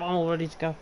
I'm all ready to go.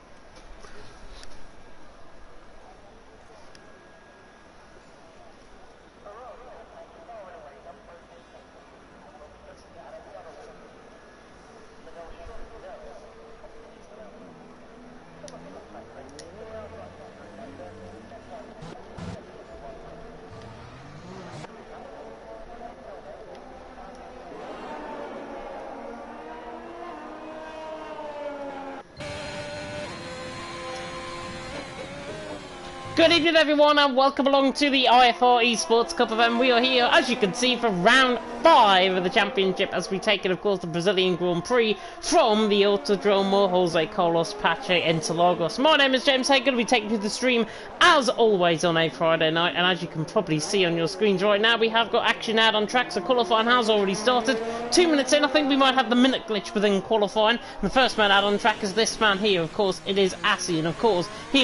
Good evening everyone and welcome along to the IFR eSports Cup event. We are here, as you can see, for round 5 of the championship as we take in, of course, the Brazilian Grand Prix from the Autodromo Jose Carlos Pache Interlagos. My name is James Hagan. We take you to the stream as always on a Friday night, and as you can probably see on your screens right now, we have got action out on track, so qualifying has already started. 2 minutes in, I think we might have the minute glitch within qualifying. And the first man out on track is this man here, of course, it is Asi, and of course, he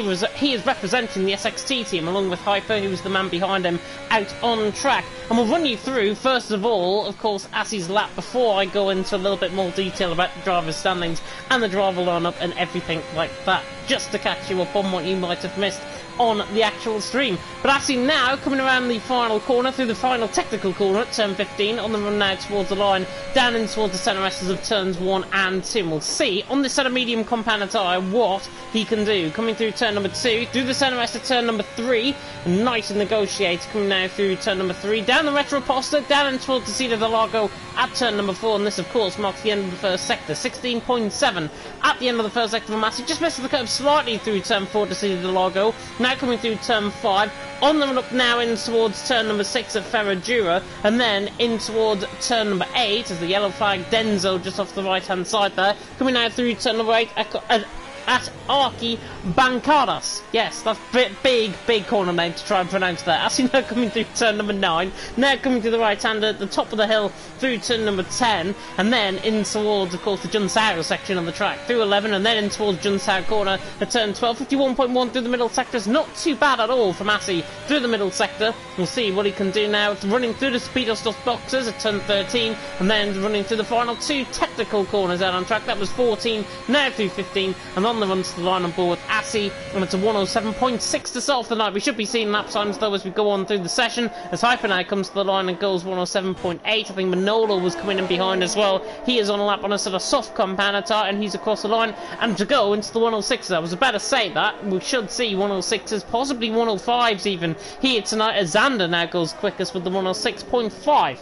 is representing the SXT team along with Hyper, who is the man behind him, out on track. And we'll run you through, first of all, of course, Asi's lap before I go into a little bit more detail about the driver's standings and the driver lineup and everything like that, just to catch you up on what you might have missed on the actual stream. But Asi now coming around the final corner, through the final technical corner at turn 15, on the run now towards the line, down in towards the centre resters of turns 1 and 2. And we'll see on this set of medium compound tyre what he can do. Coming through turn number 2, through the centre rest of turn number 3, nice and negotiated, coming now through turn number 3, down the retro poster, down in towards the seat of the Largo at turn number 4, and this of course marks the end of the first sector. 16.7 at the end of the first sector for Massey, just misses the curve slightly through turn 4 to see the Largo. Now coming through turn 5, on the run up now in towards turn number 6 at Ferradura, and then in towards turn number 8 as the yellow flag Denzo just off the right hand side there, coming now through turn number 8 at Arki Bancadas. Yes, that's big corner name to try and pronounce that. As you know, coming through turn number 9, now coming to the right hand at the top of the hill through turn number 10, and then in towards, of course, the Junsao section of the track through 11, and then in towards Junsao corner at turn 12. 51.1 through the middle sector is not too bad at all for Massey through the middle sector. We'll see what he can do now. It's running through the Speedo Stuff boxes at turn 13, and then running through the final 2 technical corners out on track. That was 14, now through 15, and on the run to the line on board with Asi, and it's a 107.6 to start off the night. We should be seeing lap times though as we go on through the session, as Hyper now comes to the line and goes 107.8. I think Manolo was coming in behind as well. He is on a lap on a sort of soft compound tyre, and he's across the line and to go into the 106s. I was about to say that we should see 106s, possibly 105s even here tonight, as Xander now goes quickest with the 106.5.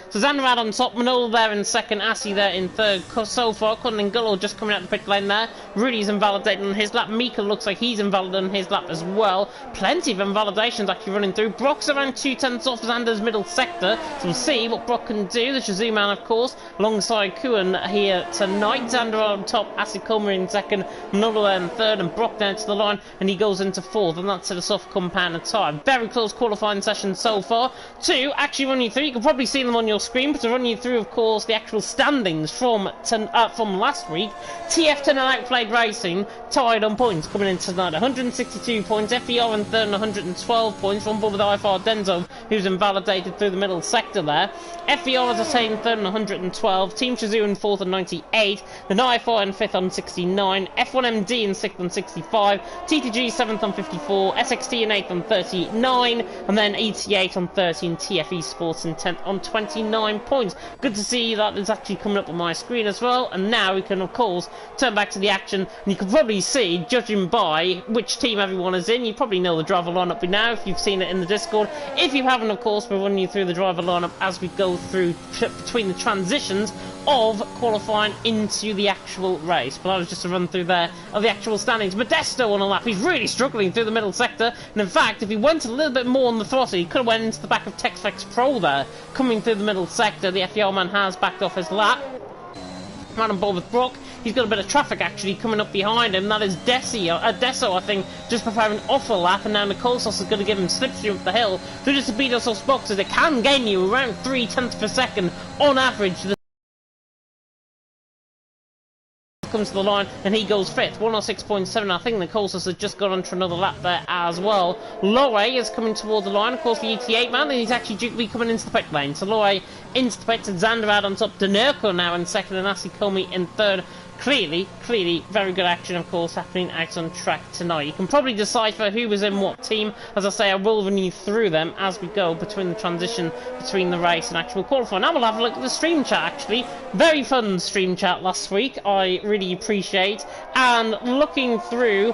So Xander out on top, Manolo there in second, Asi there in third. So far, Gullo just coming out the pit lane there. Rudy's invalidating on his lap. Mika looks like he's invalidating on his lap as well. Plenty of invalidations actually running through. Brock's around 2/10 off Xander's middle sector. So we'll see what Brock can do. The Shazoo man, of course, alongside Kuhn here tonight. Xander on top, Asi Comer in second, Manolo in third, and Brock down to the line, and he goes into fourth. And that's at a soft compound time. Very close qualifying session so far. 2 actually running through. You can probably see them on your screen, but to run you through, of course, the actual standings from last week. TF10 and Outplayed Racing tied on points coming in tonight, 162 points. FER in third and 112 points, on board with IFR Denzo, who's invalidated through the middle sector there. FER, as I say, in third and 112. Team Shazoo in fourth and 98. Then IFR in fifth on 69. F1MD in sixth on 65. TTG 7th on 54. SXT in 8th on 39. And then 88 on 13. TF eSports in 10th on 29 points. Good to see that it's actually coming up on my screen as well. And now we can, of course, turn back to the action. And you can probably see, judging by which team everyone is in, you probably know the driver lineup by now if you've seen it in the Discord. If you haven't, of course, we'll run you through the driver lineup as we go through between the transitions of qualifying into the actual race. But that was just a run through there of the actual standings. Modesto on a lap. He's really struggling through the middle sector, and in fact, if he went a little bit more on the throttle, he could have went into the back of Texflex Pro there, coming through the middle sector. The FER man has backed off his lap. Right on board with Brock. He's got a bit of traffic actually coming up behind him. That is Deso, I think, just preparing off a lap, and now Nicole Sauce is going to give him slipstream up the hill through the Speedo Sauce boxes. It can gain you around 0.3 per second on average. Comes to the line and he goes fifth, 106.7. I think the Colsus has just got onto another lap there as well. Lorre is coming toward the line, of course, the ET8 man, and he's actually due to be coming into the pit lane. So Lorre into the pit, and Xander out on top. Denerko now in second, and Asi Comey in third. clearly, very good action, of course, happening out on track tonight. You can probably decipher who was in what team. As I say, I will run you through them as we go between the transition between the race and actual qualifying. Now we'll have a look at the stream chat, actually. Very fun stream chat last week, I really appreciate. And looking through,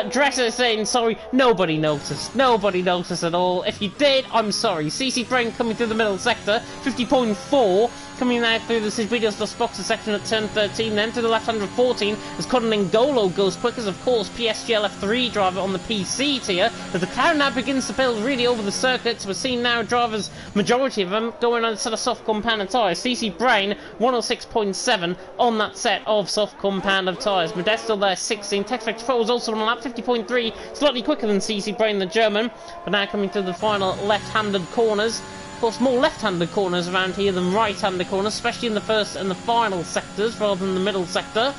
Dresser saying, sorry, nobody noticed. Nobody noticed at all. If you did, I'm sorry. CC Brain coming through the middle sector, 50.4. Coming out through the Sibidios Dos Boxes section at turn 13, then to the left-hand of 14, as Conan N'Golo goes quick as, of course, PSG LF3 driver on the PC tier. As the crowd now begins to build really over the circuits, we're seeing now drivers, majority of them, going on a set of soft compound tyres. CC Brain, 106.7 on that set of soft compound of tyres. Modesto there, 16. Textflex Pro is also on a lap, 50.3, slightly quicker than CC Brain, the German, but now coming to the final left-handed corners. Of course, more left-handed corners around here than right-handed corners, especially in the first and the final sectors rather than the middle sector.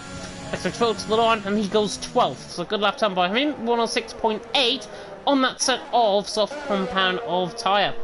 Extra 12 to the line, and he goes 12th. So good lap time by him, 106.8 on that set of soft compound of tyre.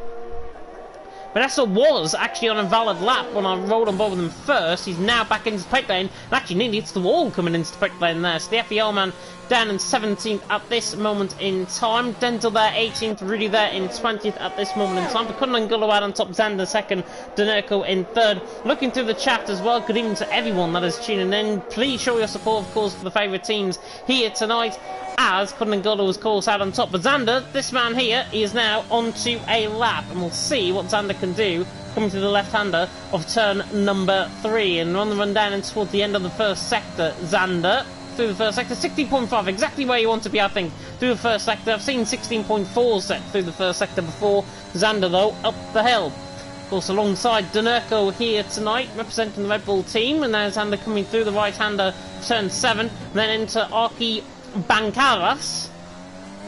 Vanessa was actually on a valid lap when I rolled on board with him first. He's now back into the pit lane, and actually nearly hits the wall coming into the pit lane there. So the FEL man down in 17th at this moment in time. Dental there 18th, Rudy there in 20th at this moment in time. But Conan N'Golo out on top, Xander second, Denerko in third. Looking through the chat as well, good evening to everyone that is tuning in. Please show your support, of course, for the favourite teams here tonight, as Conan N'Golo was called out on top. But Xander, this man here, he is now onto a lap, and we'll see what Xander can do coming to the left-hander of turn number 3. And on the run down and towards the end of the first sector, Xander through the first sector, 16.5, exactly where you want to be, I think, through the first sector. I've seen 16.4 set through the first sector before. Xander, though, up the hill. Of course, alongside Denerko here tonight, representing the Red Bull team, and there's Xander coming through the right-hander, turn 7, and then into Arki Bancaras.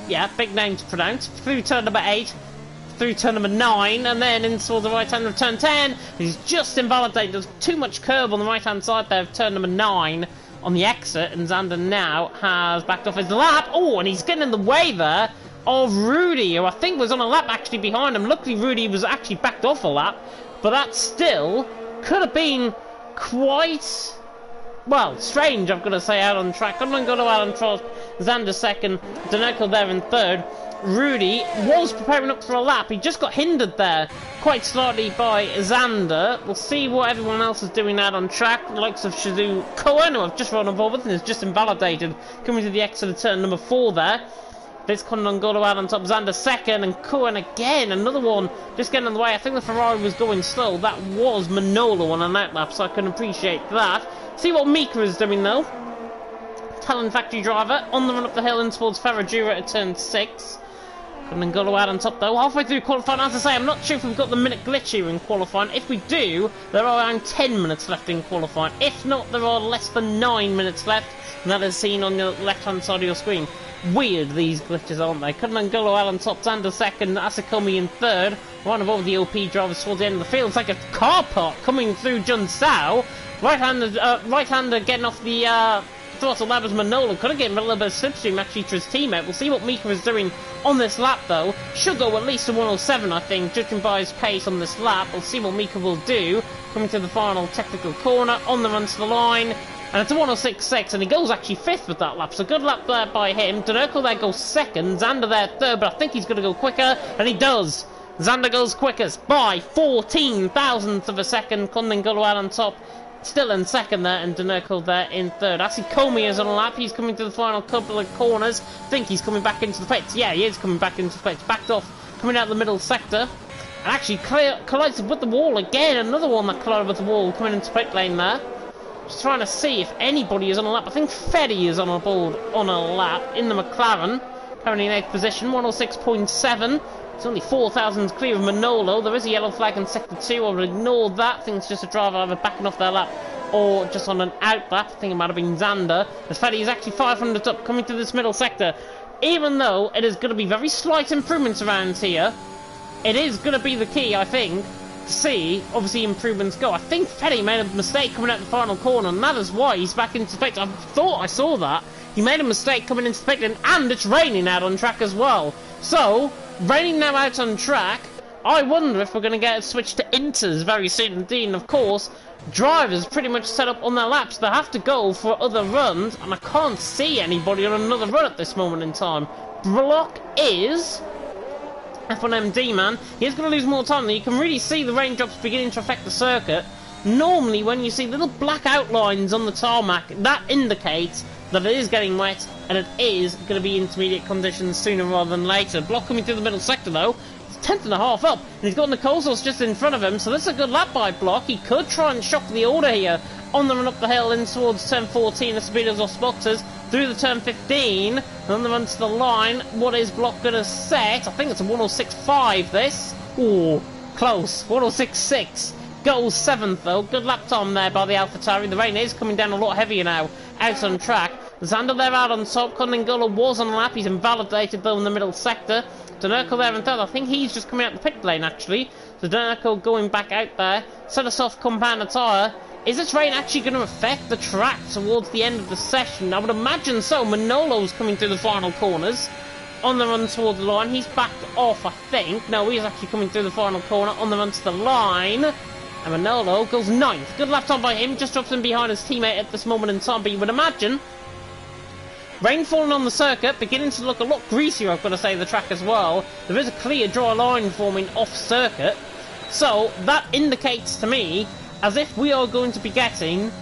Yeah, big name to pronounce. Through turn number 8, through turn number 9, and then in towards the right-hander of turn 10. He's just invalidated. There's too much curb on the right-hand side there of turn number 9. On the exit, and Xander now has backed off his lap. Oh, and he's getting in the way there of Rudy, who I think was on a lap actually behind him. Luckily, Rudy was actually backed off a lap, but that still could have been quite, well, strange, I've got to say, out on track. Conan got out on track, Xander second, Denerko there in third. Rudy was preparing up for a lap. He just got hindered there quite slightly by Xander. We'll see what everyone else is doing out on track. The likes of Shizu Cohen, who I've just run on board with and is just invalidated, coming to the exit of turn number 4 there. This Conan N'Golo out on top, Xander second, and Cohen again, another one just getting in the way. I think the Ferrari was going slow. That was Manolo on an outlap, so I can appreciate that. See what Mika is doing though. Talon Factory driver on the run up the hill in towards Ferragura at turn 6. And then N'Golo out on top though, halfway through qualifying. As I say, I'm not sure if we've got the minute glitch here in qualifying. If we do, there are around 10 minutes left in qualifying. If not, there are less than 9 minutes left, and that is seen on the left hand side of your screen. Weird, these glitches, aren't they? N'Golo out on top, Xander second, Asakomi in third. One of all the OP drivers towards the end of the field. It's like a car park coming through Junsao. Right-hander getting off the throttle. That was Manolo. Could have given a little bit of slipstream actually to his teammate. We'll see what Mika is doing on this lap though. Should go at least to 107, I think, judging by his pace on this lap. We'll see what Mika will do. Coming to the final technical corner, on the run to the line. And it's a 106.6, and he goes actually 5th with that lap. So good lap there by him. Denerko there goes 2nd, Xander there 3rd, but I think he's going to go quicker, and he does. Xander goes quickest by 14 thousandths of a second. Conan N'Golo out on top, still in 2nd there, and Denerko there in 3rd. Asikomi is on a lap. He's coming to the final couple of corners. I think he's coming back into the pits. Yeah, he is coming back into the pits. Backed off, coming out the middle sector. And actually collides with the wall again. Another one that collided with the wall coming into pit lane there. Just trying to see if anybody is on a lap. I think Fetty is on a board on a lap in the McLaren. Currently in 8th position, 106.7. It's only 4 thousandths clear of Manolo. There is a yellow flag in sector 2. I would ignore that. I think it's just a driver either backing off their lap or just on an out lap. I think it might have been Xander. As Fetty is actually 500 up coming to this middle sector. Even though it is going to be very slight improvements around here, it is going to be the key, I think, to see, obviously, improvements go. I think Fetty made a mistake coming out the final corner, and that is why he's back into the pit. I thought I saw that. He made a mistake coming into the pit, and it's raining out on track as well. So, raining now out on track, I wonder if we're going to get a switch to Inters very soon indeed. And of course, drivers pretty much set up on their laps. They have to go for other runs, and I can't see anybody on another run at this moment in time. Block is F1MD, man. He's going to lose more time. You can really see the raindrops beginning to affect the circuit. Normally, when you see little black outlines on the tarmac, that indicates that it is getting wet, and it is going to be intermediate conditions sooner rather than later. Block coming through the middle sector, though. It's 10th and a half up, and he's got Nicosos just in front of him, so this is a good lap by Block. He could try and shock the order here on the run up the hill in towards turn 14, the speeders off boxes, through the turn 15, and on the run to the line. What is Block going to set? I think it's a 106.5, this. Ooh, close. 106.6. Goes 7th, though. Good lap time there by the AlphaTauri. The rain is coming down a lot heavier now, out on track. Xander there out on top. Cunningham was on the lap. He's invalidated, though, in the middle sector. Denerko there in third. I think he's just coming out the pit lane, actually. So Denerko going back out there. Set a soft compound tyre. Is this rain actually going to affect the track towards the end of the session? I would imagine so. Manolo's coming through the final corners. On the run towards the line. He's backed off, I think. No, he's actually coming through the final corner. On the run to the line. And Manolo goes 9th. Good lap time by him. Just drops in behind his teammate at this moment in time. But you would imagine rain falling on the circuit, beginning to look a lot greasier, I've got to say, the track as well. There is a clear dry line forming off circuit. So that indicates to me as if we are going to be getting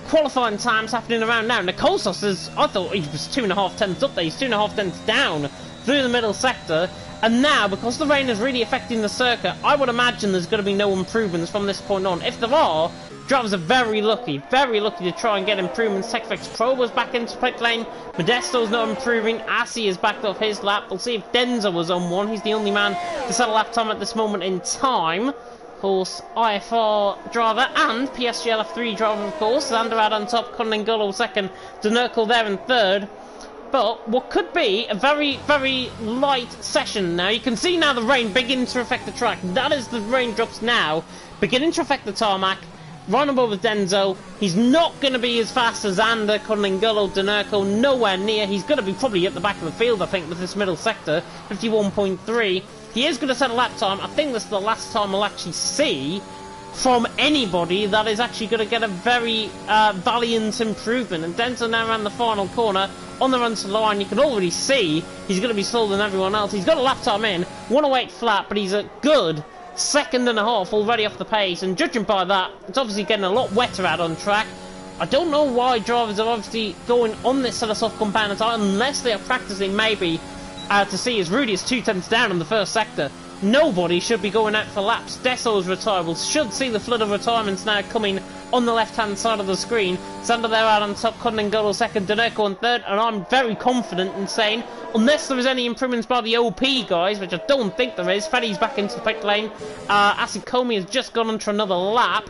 qualifying times happening around now. Nicosos is, I thought he was 2.5 tenths up there. He's 2.5 tenths down through the middle sector. And now, because the rain is really affecting the circuit, I would imagine there's going to be no improvements from this point on. If there are, drivers are very lucky to try and get improvements. TechFX Pro was back into pit lane. Modesto's not improving. Asi is backed off his lap. We'll see if Denza was on one. He's the only man to set a lap time at this moment in time. Of course, IFR driver and PSG LF3 driver, of course. Xander out on top, Cunningham second, Denerkel there in third. But what could be a very, very light session now. You can see now the rain beginning to affect the track. That is the raindrops now beginning to affect the tarmac. Right above with Denzo. He's not going to be as fast as Xander, Cunningham, Denerko. Nowhere near. He's going to be probably at the back of the field, I think, with this middle sector. 51.3. He is going to set a lap time. I think this is the last time we'll actually see from anybody that is actually going to get a very valiant improvement. And Denzel now around the final corner on the run to the line. You can already see he's going to be slower than everyone else. He's got a lap time in, 108 flat, but he's a good 2.5 seconds already off the pace. And judging by that, it's obviously getting a lot wetter out on track. I don't know why drivers are obviously going on this sort of soft compound tyre unless they are practicing maybe to see as Rudy is 2 tenths down in the first sector. Nobody should be going out for laps. Desso's retired. We should see the flood of retirements now coming on the left-hand side of the screen. Sander there out on top, Cunningham second, Denerko on third, and I'm very confident in saying, unless there is any improvements by the OP guys, which I don't think there is, Freddy's back into the pit lane. Asikomi has just gone on for another lap,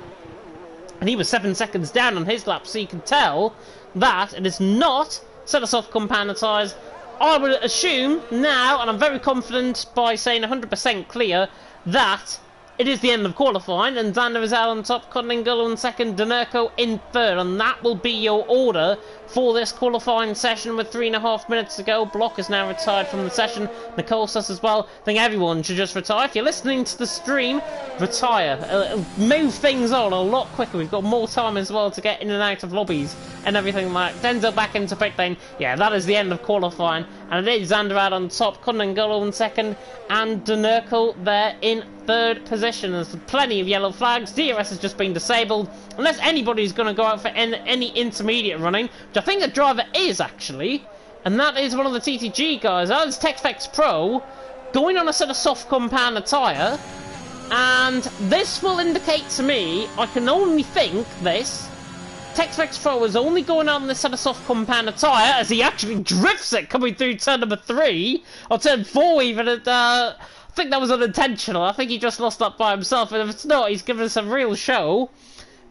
and he was 7 seconds down on his lap, so you can tell that it is not set us off compound tyres. I would assume now, and I'm very confident by saying 100% clear, that it is the end of qualifying, and Xander is out on top, Cunningham in second, Denerko in third, and that will be your order for this qualifying session with 3.5 minutes to go. Block is now retired from the session, Nicole Suss as well. I think everyone should just retire. If you're listening to the stream, retire. Move things on a lot quicker. We've got more time as well to get in and out of lobbies and everything like that. Denzel back into pit lane. Yeah, that is the end of qualifying, and it is Xander out on top, Cunningham in second, and Denerko there in third position. There's plenty of yellow flags. DRS has just been disabled, unless anybody's going to go out for any intermediate running, which I think a driver is actually, and that is one of the TTG guys. That is TechFX Pro going on a set of soft compound tyre, and this will indicate to me, I can only think this, TechFX Pro is only going on this set of soft compound tyre as he actually drifts it coming through turn number 3, or turn 4 even, at I think that was unintentional. I think he just lost that by himself, and if it's not, he's given us a real show.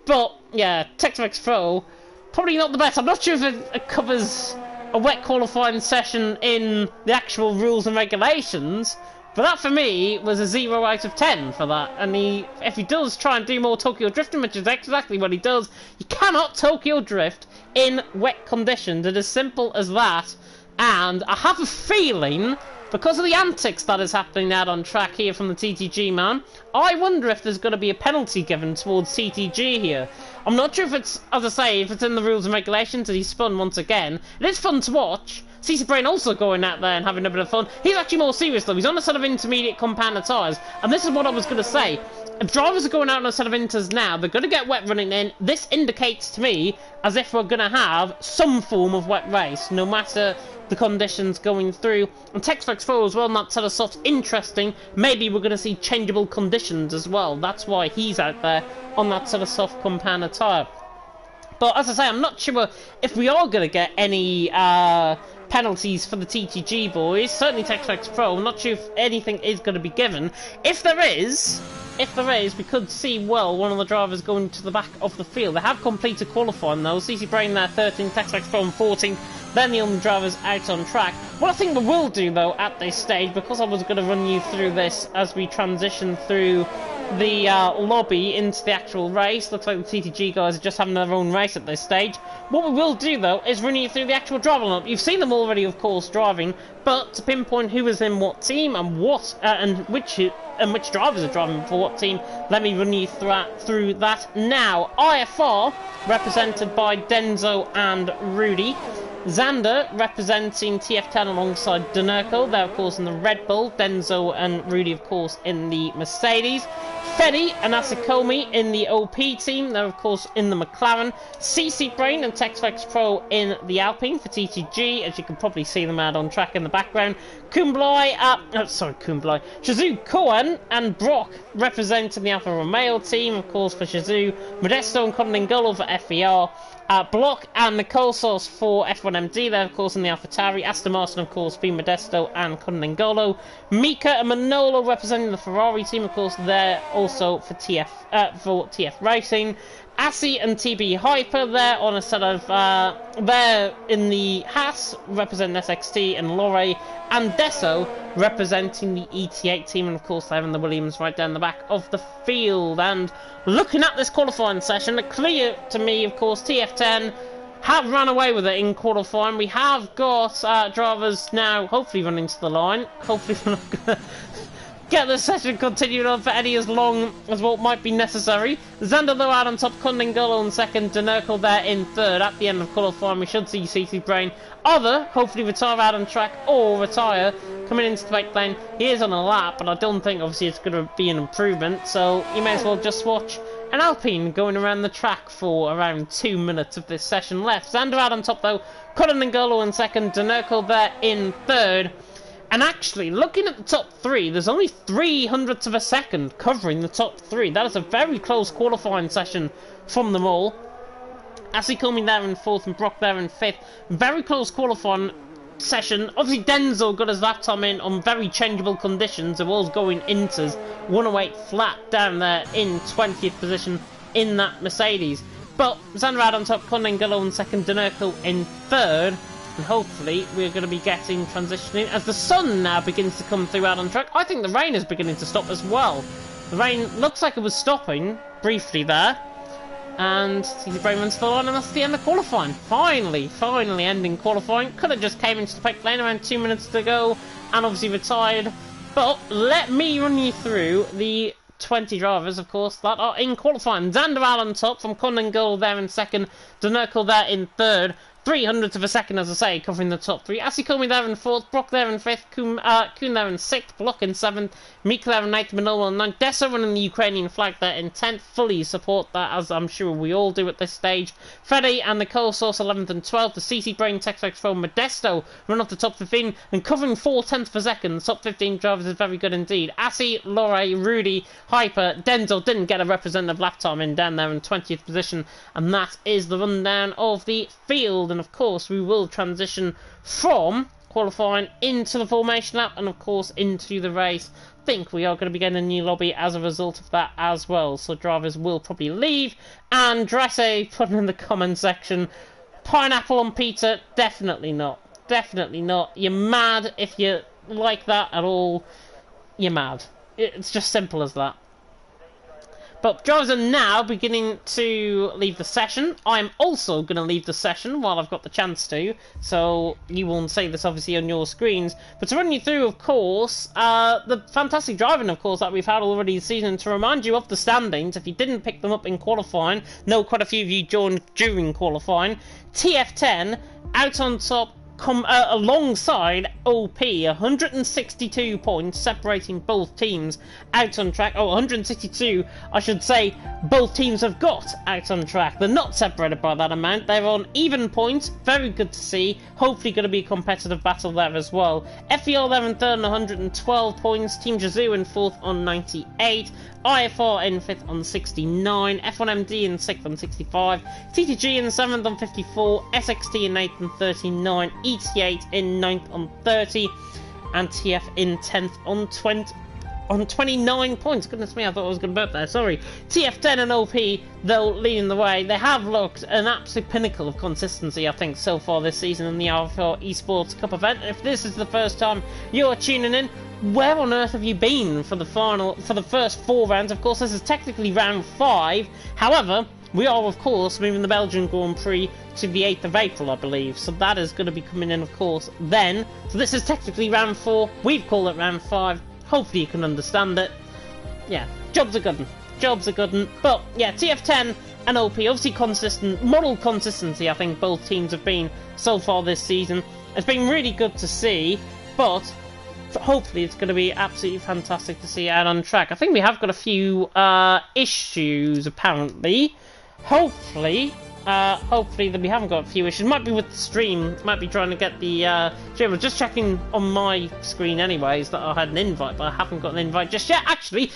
But yeah, TechFX Pro probably not the best. I'm not sure if it covers a wet qualifying session in the actual rules and regulations, but that for me was a 0 out of 10 for that. And if he does try and do more Tokyo drifting, which is exactly what he does, you cannot Tokyo drift in wet conditions. It is simple as that. And I have a feeling because of the antics that is happening out on track here from the TTG man, I wonder if there's going to be a penalty given towards TTG here. I'm not sure if it's, as I say, if it's in the rules and regulations and he's spun once again. It is fun to watch. CC Brain also going out there and having a bit of fun. He's actually more serious though. He's on a set of intermediate compound tyres. And this is what I was going to say. If drivers are going out on a set of inters now, they're going to get wet running in. This indicates to me as if we're going to have some form of wet race, no matter the conditions going through. And Textflex 4 as well, and that set of softs, interesting. Maybe we're going to see changeable conditions as well. That's why he's out there on that sort of soft compound tyre. But as I say, I'm not sure if we are going to get any penalties for the TTG boys. Certainly Textflex Pro. I'm not sure if anything is going to be given. If there is, we could see, well, one of the drivers going to the back of the field. They have completed qualifying though. CC Brain there 13th, Textflex Pro 14th. Then the other drivers out on track. What I think we will do though at this stage, because I was going to run you through this as we transition through the lobby into the actual race. Looks like the TTG guys are just having their own race at this stage. What we will do though is run you through the actual driver lineup. You've seen them already, of course, driving, but to pinpoint who is in what team and what and which drivers are driving for what team, let me run you through that now. IFR represented by Denzo and Rudy. Xander representing TF10 alongside Denerko. They're of course in the Red Bull. Denzo and Rudy of course in the Mercedes. Fedi and Asikomi in the OP team. They're of course in the McLaren. CC Brain and Textflex Pro in the Alpine for TTG, as you can probably see them out on track in the background. Shazoo Cohen and Brock representing the Alfa Romeo team, of course, for Shazoo. Modesto and Condingolo for FER. Block and Nicole Sauce for F1MD, they're of course in the AlphaTauri. Aston Martin, of course, being Modesto and Condingolo. Mika and Manolo representing the Ferrari team, of course, they're also for TF Racing. Assi and TB Hyper, they're on a set of, they're in the Haas, representing SXT, and Lorre and Deso representing the ET8 team, and of course they're in the Williams right down the back of the field. And looking at this qualifying session, clear to me, of course, TF10 have run away with it in qualifying. We have got drivers now hopefully running to the line. Hopefully we're not going to get the session continued on for any as long as what might be necessary. Xander though out on top, Condingolo in second, Denerko there in third. At the end of qualifying we should see CC Brain either hopefully retire out on track or retire coming into the back lane. He is on a lap, but I don't think obviously it's going to be an improvement, so you may as well just watch an Alpine going around the track for around 2 minutes of this session left. Xander out on top though, Condingolo in second, Denerko there in third. And actually, looking at the top three, there's only 300ths of a second covering the top three. That is a very close qualifying session from them all. Asikomi there in fourth and Brock there in fifth. Very close qualifying session. Obviously, Denzel got his lap time in on very changeable conditions. It was going inters 108 flat down there in 20th position in that Mercedes. But Xander out on top, Condingolo in second, Denerko in third. And hopefully we're going to be getting transitioning as the sun now begins to come through out on track. I think the rain is beginning to stop as well. The rain looks like it was stopping briefly there. And CC Brain runs to the line, and that's the end of qualifying. Finally ending qualifying. Could have just came into the pit lane around 2 minutes to go and obviously retired. But let me run you through the 20 drivers, of course, that are in qualifying. Xander out on top from Condingolo there in second, Denerko there in third. 300ths of a second, as I say, covering the top three. Asikomi there in fourth, Brock there in fifth, Kuhn there in sixth, Block in seventh, Mika there in eighth, Manolo in ninth, Dessa running the Ukrainian flag there in 10th. Fully support that, as I'm sure we all do at this stage. Fede and Nicole Sauce 11th and 12th. The CC Brain Textflex from Modesto run off the top 15 and covering 4/10 per second. The top 15 drivers is very good indeed. Assi, Lorre, Rudy, Hyper, Denzel didn't get a representative lap time in down there in 20th position, and that is the rundown of the field. And of course we will transition from qualifying into the formation lap and of course into the race. I think we are going to be getting a new lobby as a result of that as well, so drivers will probably leave. And Dresse put in the comment section, pineapple on pizza, definitely not, you're mad if you like that at all, you're mad. It's just simple as that. But drivers are now beginning to leave the session. I'm also going to leave the session while I've got the chance to, so you won't see this obviously on your screens. But to run you through, of course, the fantastic driving, of course, that we've had already this season. To remind you of the standings, if you didn't pick them up in qualifying, no, quite a few of you joined during qualifying. TF10 out on top, alongside OP, 162 points separating both teams out on track. 162, I should say, both teams have got out on track. They're not separated by that amount. They're on even points. Very good to see. Hopefully going to be a competitive battle there as well. FER there in third on 112 points. Team Jazoo in fourth on 98. IFR in 5th on 69, F1MD in 6th on 65, TTG in 7th on 54, SXT in 8th on 39, ET8 in 9th on 30, and TF in 10th on 29 points. Goodness me, I thought I was going to burp there, sorry. TF10 and OP, though, leading the way. They have looked an absolute pinnacle of consistency, I think, so far this season in the IFR eSports Cup event. If this is the first time you're tuning in, where on earth have you been for the first 4 rounds? Of course, this is technically round 5. However, we are, of course, moving the Belgian Grand Prix to the 8th of April, I believe. So that is going to be coming in, of course, then. So this is technically round 4. We've called it round 5. Hopefully you can understand it. Yeah, jobs are good. Jobs are good. But, yeah, TF10 and OP, obviously consistent, model consistency, I think both teams have been so far this season. It's been really good to see, but hopefully it's going to be absolutely fantastic to see out on track. I think we have got a few issues, apparently. Hopefully that we haven't got a few issues. Might be with the stream. Might be trying to get the stream. I was just checking on my screen anyways that I had an invite, but I haven't got an invite just yet. Actually,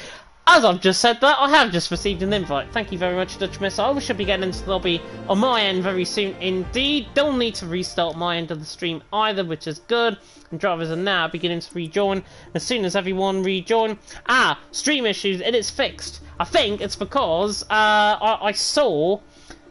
as I've just said that, I have just received an invite. Thank you very much, Dutch Missile. We should be getting into the lobby on my end very soon indeed. Don't need to restart my end of the stream either, which is good. And drivers are now beginning to rejoin. As soon as everyone rejoin... stream issues. It is fixed. I think it's because I saw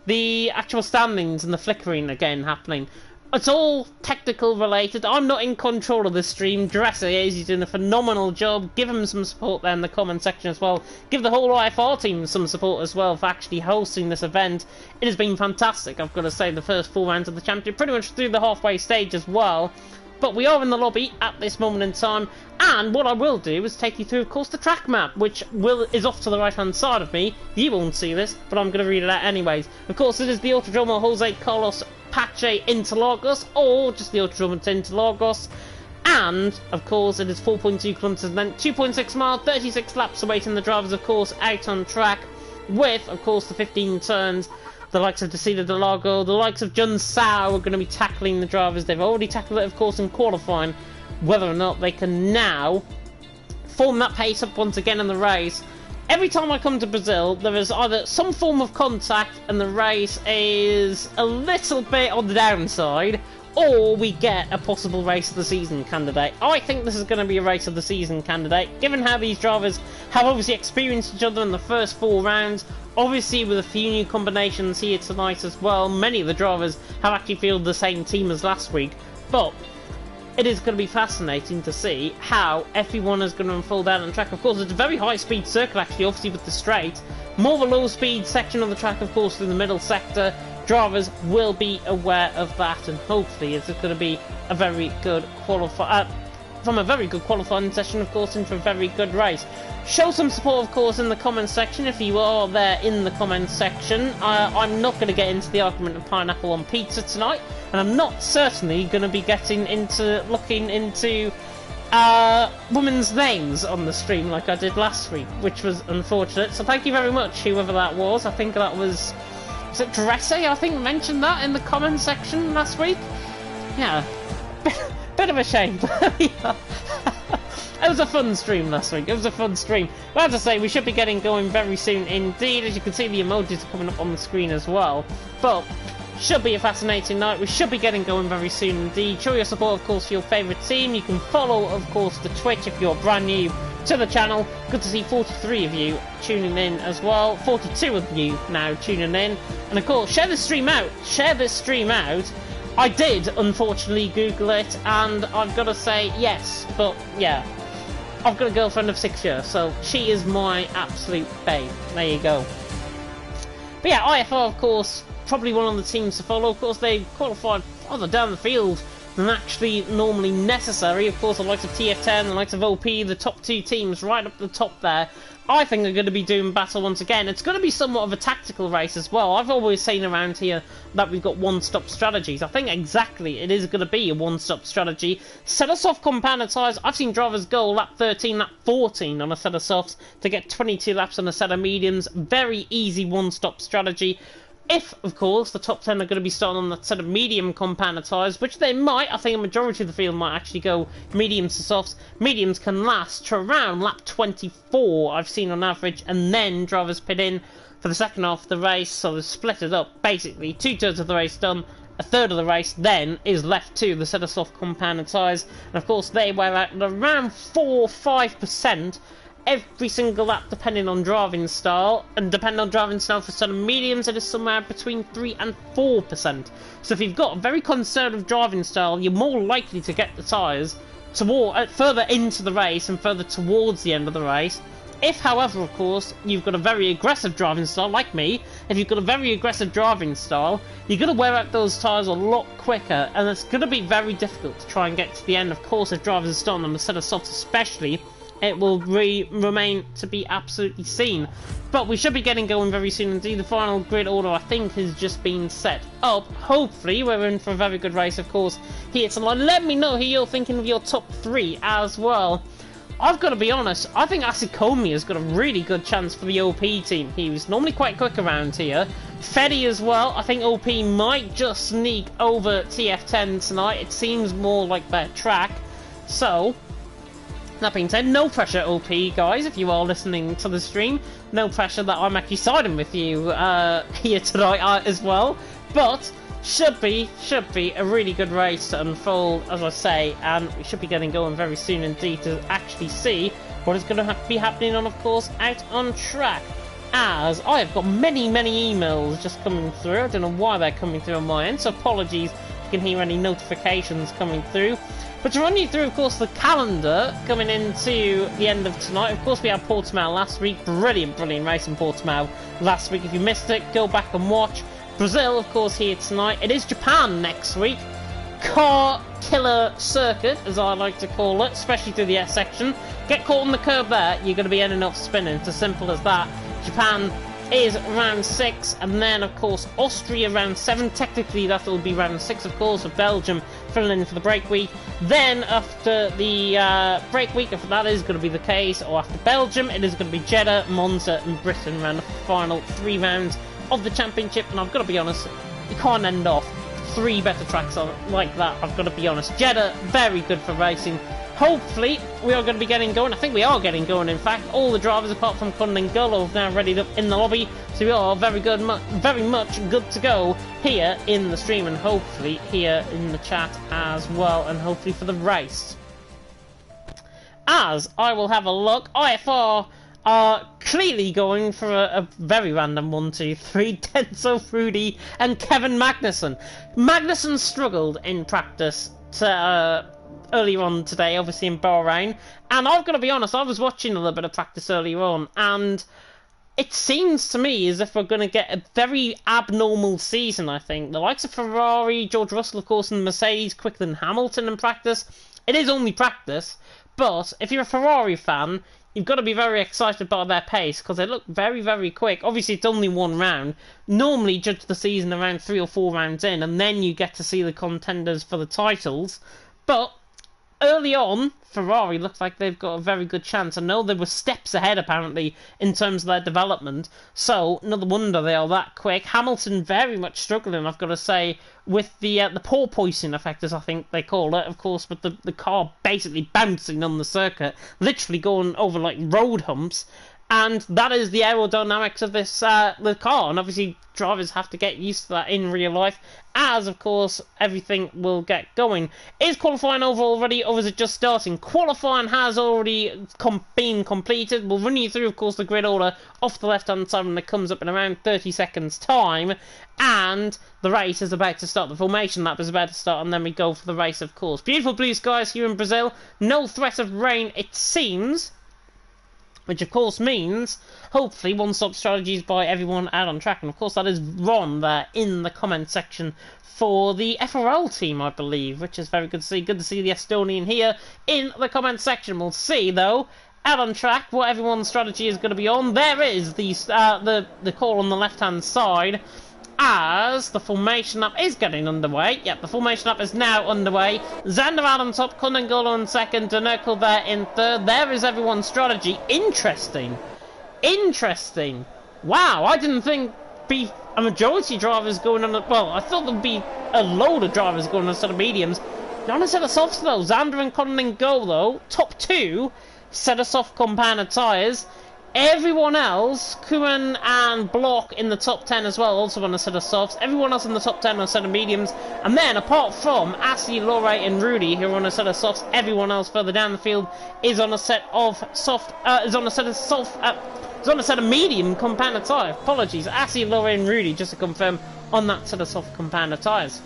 the actual standings and the flickering again happening. It's all technical related. I'm not in control of this stream. Dresser is, he's doing a phenomenal job. Give him some support there in the comment section as well. Give the whole IFR team some support as well for actually hosting this event. It has been fantastic, I've got to say, the first 4 rounds of the championship, pretty much through the halfway stage as well. But we are in the lobby at this moment in time, and what I will do is take you through, of course, the track map, which is off to the right-hand side of me. You won't see this, but I'm going to read it out anyways. Of course, it is the Autodromo Jose Carlos Pache Interlagos, or just the Autodromo to Interlagos. And, of course, it is 4.2 kilometers and then 2.6 miles, 36 laps awaiting the drivers, of course, out on track, with, of course, the 15 turns. The likes of Desida de Largo, the likes of Jun Sao are going to be tackling the drivers. They've already tackled it, of course, in qualifying. Whether or not they can now form that pace up once again in the race. Every time I come to Brazil, there is either some form of contact and the race is a little bit on the downside, or we get a possible race of the season candidate. I think this is going to be a race of the season candidate, given how these drivers have obviously experienced each other in the first 4 rounds. Obviously, with a few new combinations here tonight as well, many of the drivers have actually fielded the same team as last week. But it is going to be fascinating to see how everyone is going to unfold out on the track. Of course, it's a very high-speed circle, actually, obviously with the straight. More of a low-speed section of the track, of course, through the middle sector. Drivers will be aware of that, and hopefully it's going to be a very good from a very good qualifying session, of course, into a very good race. Show some support, of course, in the comments section if you are there in the comments section. I'm not going to get into the argument of pineapple on pizza tonight, and I'm not certainly going to be getting into looking into women's names on the stream like I did last week, which was unfortunate. So thank you very much, whoever that was. I think that was it Dressy, I think, mentioned that in the comments section last week. Yeah. Bit of a shame. It was a fun stream last week. It was a fun stream. But as I say, we should be getting going very soon indeed. As you can see, the emojis are coming up on the screen as well. But should be a fascinating night. We should be getting going very soon indeed. Show your support, of course, for your favourite team. You can follow, of course, the Twitch if you're brand new to the channel. Good to see 43 of you tuning in as well. 42 of you now tuning in. And of course, share this stream out. Share this stream out. I did, unfortunately, Google it, and I've got to say yes, but yeah. I've got a girlfriend of 6 years, so she is my absolute babe. There you go. But yeah, IFR, of course, probably one of the teams to follow. Of course, they qualified farther down the field than actually normally necessary. Of course, the likes of TF10, the likes of OP, the top 2 teams right up the top there, I think are going to be doing battle once again. It's going to be somewhat of a tactical race as well. I've always seen around here that we've got one-stop strategies. I think exactly it is going to be a one-stop strategy. Set of soft compounded tyres, I've seen drivers go lap 13, lap 14 on a set of softs to get 22 laps on a set of mediums. Very easy one-stop strategy. If, of course, the top 10 are going to be starting on that set of medium compounded tyres, which they might, I think a majority of the field might actually go mediums to softs. Mediums can last to around lap 24, I've seen on average, and then drivers pit in for the second half of the race, so they split it up. Basically, 2/3 of the race done, a third of the race then is left to the set of soft compounded tyres, and of course they wear out around 4-5%. Every single lap, depending on driving style, and depending on driving style for some mediums, it is somewhere between 3 and 4%. So if you've got a very conservative driving style, you're more likely to get the tyres further into the race and further towards the end of the race. If, however, of course, you've got a very aggressive driving style, like me, if you've got a very aggressive driving style, you're going to wear out those tyres a lot quicker, and it's going to be very difficult to try and get to the end. Of course, if drivers are starting on a set of softs especially, it will remain to be absolutely seen. But we should be getting going very soon indeed. The final grid order, I think, has just been set up. Hopefully, we're in for a very good race, of course, here tonight. Let me know who you're thinking of your top 3 as well. I've got to be honest, I think Asikomi has got a really good chance for the OP team. He was normally quite quick around here. Feddy as well. I think OP might just sneak over TF10 tonight. It seems more like their track. So, that being said, no pressure, OP, guys, if you are listening to the stream. No pressure that I'm actually siding with you here tonight as well. But should be a really good race to unfold, as I say, and we should be getting going very soon indeed to actually see what is going to be happening on, of course, out on track. As I have got many emails just coming through. I don't know why they're coming through on my end, so apologies if you can hear any notifications coming through. But to run you through, of course, the calendar coming into the end of tonight. Of course, we had Portimao last week. Brilliant race in Portimao last week. If you missed it, go back and watch. Brazil, of course, here tonight. It is Japan next week. Car killer circuit, as I like to call it, especially through the S section. Get caught on the curb there, you're going to be ending up spinning. It's as simple as that. Japan is round 6, and then of course Austria round 7. Technically that will be round 6, of course, with Belgium filling in for the break week. Then after the break week, if that is going to be the case, or after Belgium, it is going to be Jeddah, Monza and Britain around the final 3 rounds of the championship. And I've got to be honest, you can't end off 3 better tracks like that, I've got to be honest. Jeddah, very good for racing. Hopefully, we are going to be getting going. I think we are getting going, in fact. All the drivers, apart from Cullen and Gull, are now ready in the lobby. So we are very much good to go here in the stream, and hopefully here in the chat as well, and hopefully for the race. As I will have a look, IFR are clearly going for a very random 1, 2, 3. Denso, Fruity and Kevin Magnussen. Magnussen struggled in practice earlier on today, obviously in Bahrain, and I've got to be honest, I was watching a little bit of practice earlier on, and it seems to me as if we're going to get a very abnormal season. I think the likes of Ferrari, George Russell, of course, and Mercedes quicker than Hamilton in practice. It is only practice, but if you're a Ferrari fan, you've got to be very excited by their pace, because they look very quick. Obviously, it's only 1 round. Normally, judge the season around 3 or 4 rounds in, and then you get to see the contenders for the titles. But early on, Ferrari looks like they've got a very good chance. I know they were steps ahead, apparently, in terms of their development, so no wonder they are that quick. Hamilton very much struggling, I've got to say, with the porpoising effect, as I think they call it, of course, with the car basically bouncing on the circuit, literally going over like road humps. And that is the aerodynamics of this the car, and obviously drivers have to get used to that in real life, as of course everything will get going. Is qualifying over already, or is it just starting? Qualifying has already been completed. We'll run you through, of course, the grid order off the left-hand side when it comes up in around 30 seconds time, and the race is about to start. The formation lap is about to start, and then we go for the race, of course. Beautiful blue skies here in Brazil. No threat of rain, it seems. Which of course means, hopefully, one-stop strategies by everyone out on track. And of course that is Ron there in the comment section for the FRL team, I believe, which is very good to see. Good to see the Estonian here in the comment section. We'll see, though, out on track, what everyone's strategy is going to be on. There is the call on the left-hand side, as the formation up is getting underway. Yep, the formation up is now underway. Xander out on top, Kunangolo in second, Danerkel there in third. There is everyone's strategy. Interesting. Interesting. Wow, I didn't think be a majority of drivers going on... Well, I thought there'd be a load of drivers going on a set of mediums. Not on a set of softs, though. Xander and Kunangolo, top two, set of soft compounded tyres. Everyone else, Kuhn and Block in the top 10 as well, also on a set of softs. Everyone else in the top 10 on a set of mediums. And then, apart from Asi, Lore and Rudy, who are on a set of softs, everyone else further down the field is on a set of soft, is on a set of medium compounded tyre. Apologies, Asi, Lore and Rudy, just to confirm, on that set of soft compounded tyres.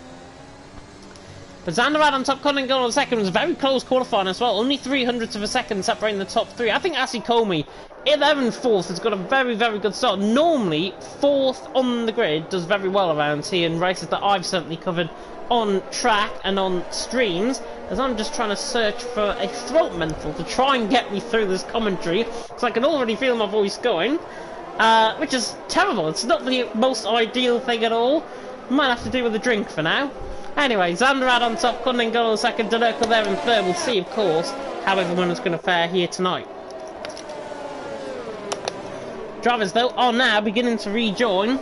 But Xander out on top, Kunangolo on second, was very close qualifying as well. Only 300ths of a second separating the top three. I think Asikomi, 11th, has got a very, very good start. Normally, 4th on the grid does very well around here in races that I've certainly covered on track and on streams, as I'm just trying to search for a throat menthol to try and get me through this commentary, because I can already feel my voice going, which is terrible. It's not the most ideal thing at all. Might have to do with a drink for now. Anyway, Xander out on top, Kunangolo second, Danerkel there in third. We'll see, of course, how everyone is going to fare here tonight. Drivers, though, are now beginning to rejoin